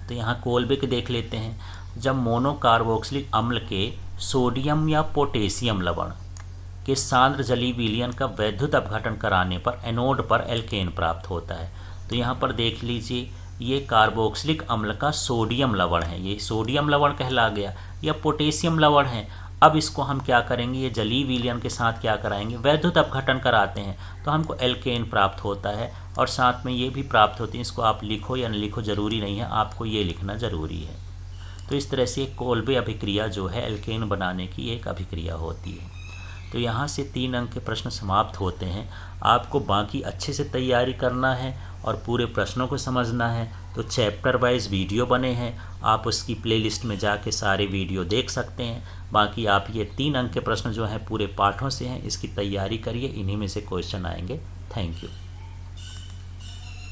[SPEAKER 1] तो यहाँ कोल्बे के देख लेते हैं। जब मोनोकार्बोक्सिलिक अम्ल के सोडियम या पोटेशियम लवण के सांद्र जलीय विलयन का वैद्युत अपघटन कराने पर एनोड पर एल्केन प्राप्त होता है। तो यहाँ पर देख लीजिए ये कार्बोक्सिलिक अम्ल का सोडियम लवण है, ये सोडियम लवण कहला गया, या पोटेशियम लवण है। अब इसको हम क्या करेंगे, ये जलीय विलयन के साथ क्या कराएंगे, वैद्युत अपघटन कराते हैं तो हमको एल्केन प्राप्त होता है और साथ में ये भी प्राप्त होती है। इसको आप लिखो या न लिखो ज़रूरी नहीं है, आपको ये लिखना ज़रूरी है। तो इस तरह से कोल्बे अभिक्रिया जो है एल्केन बनाने की एक अभिक्रिया होती है। तो यहाँ से 3 अंक के प्रश्न समाप्त होते हैं। आपको बाकी अच्छे से तैयारी करना है और पूरे प्रश्नों को समझना है। तो चैप्टर वाइज वीडियो बने हैं, आप उसकी प्लेलिस्ट में जाके सारे वीडियो देख सकते हैं। बाकी आप ये 3 अंक के प्रश्न जो हैं पूरे पाठों से हैं, इसकी तैयारी करिए, इन्हीं में से क्वेश्चन आएंगे। Thank you.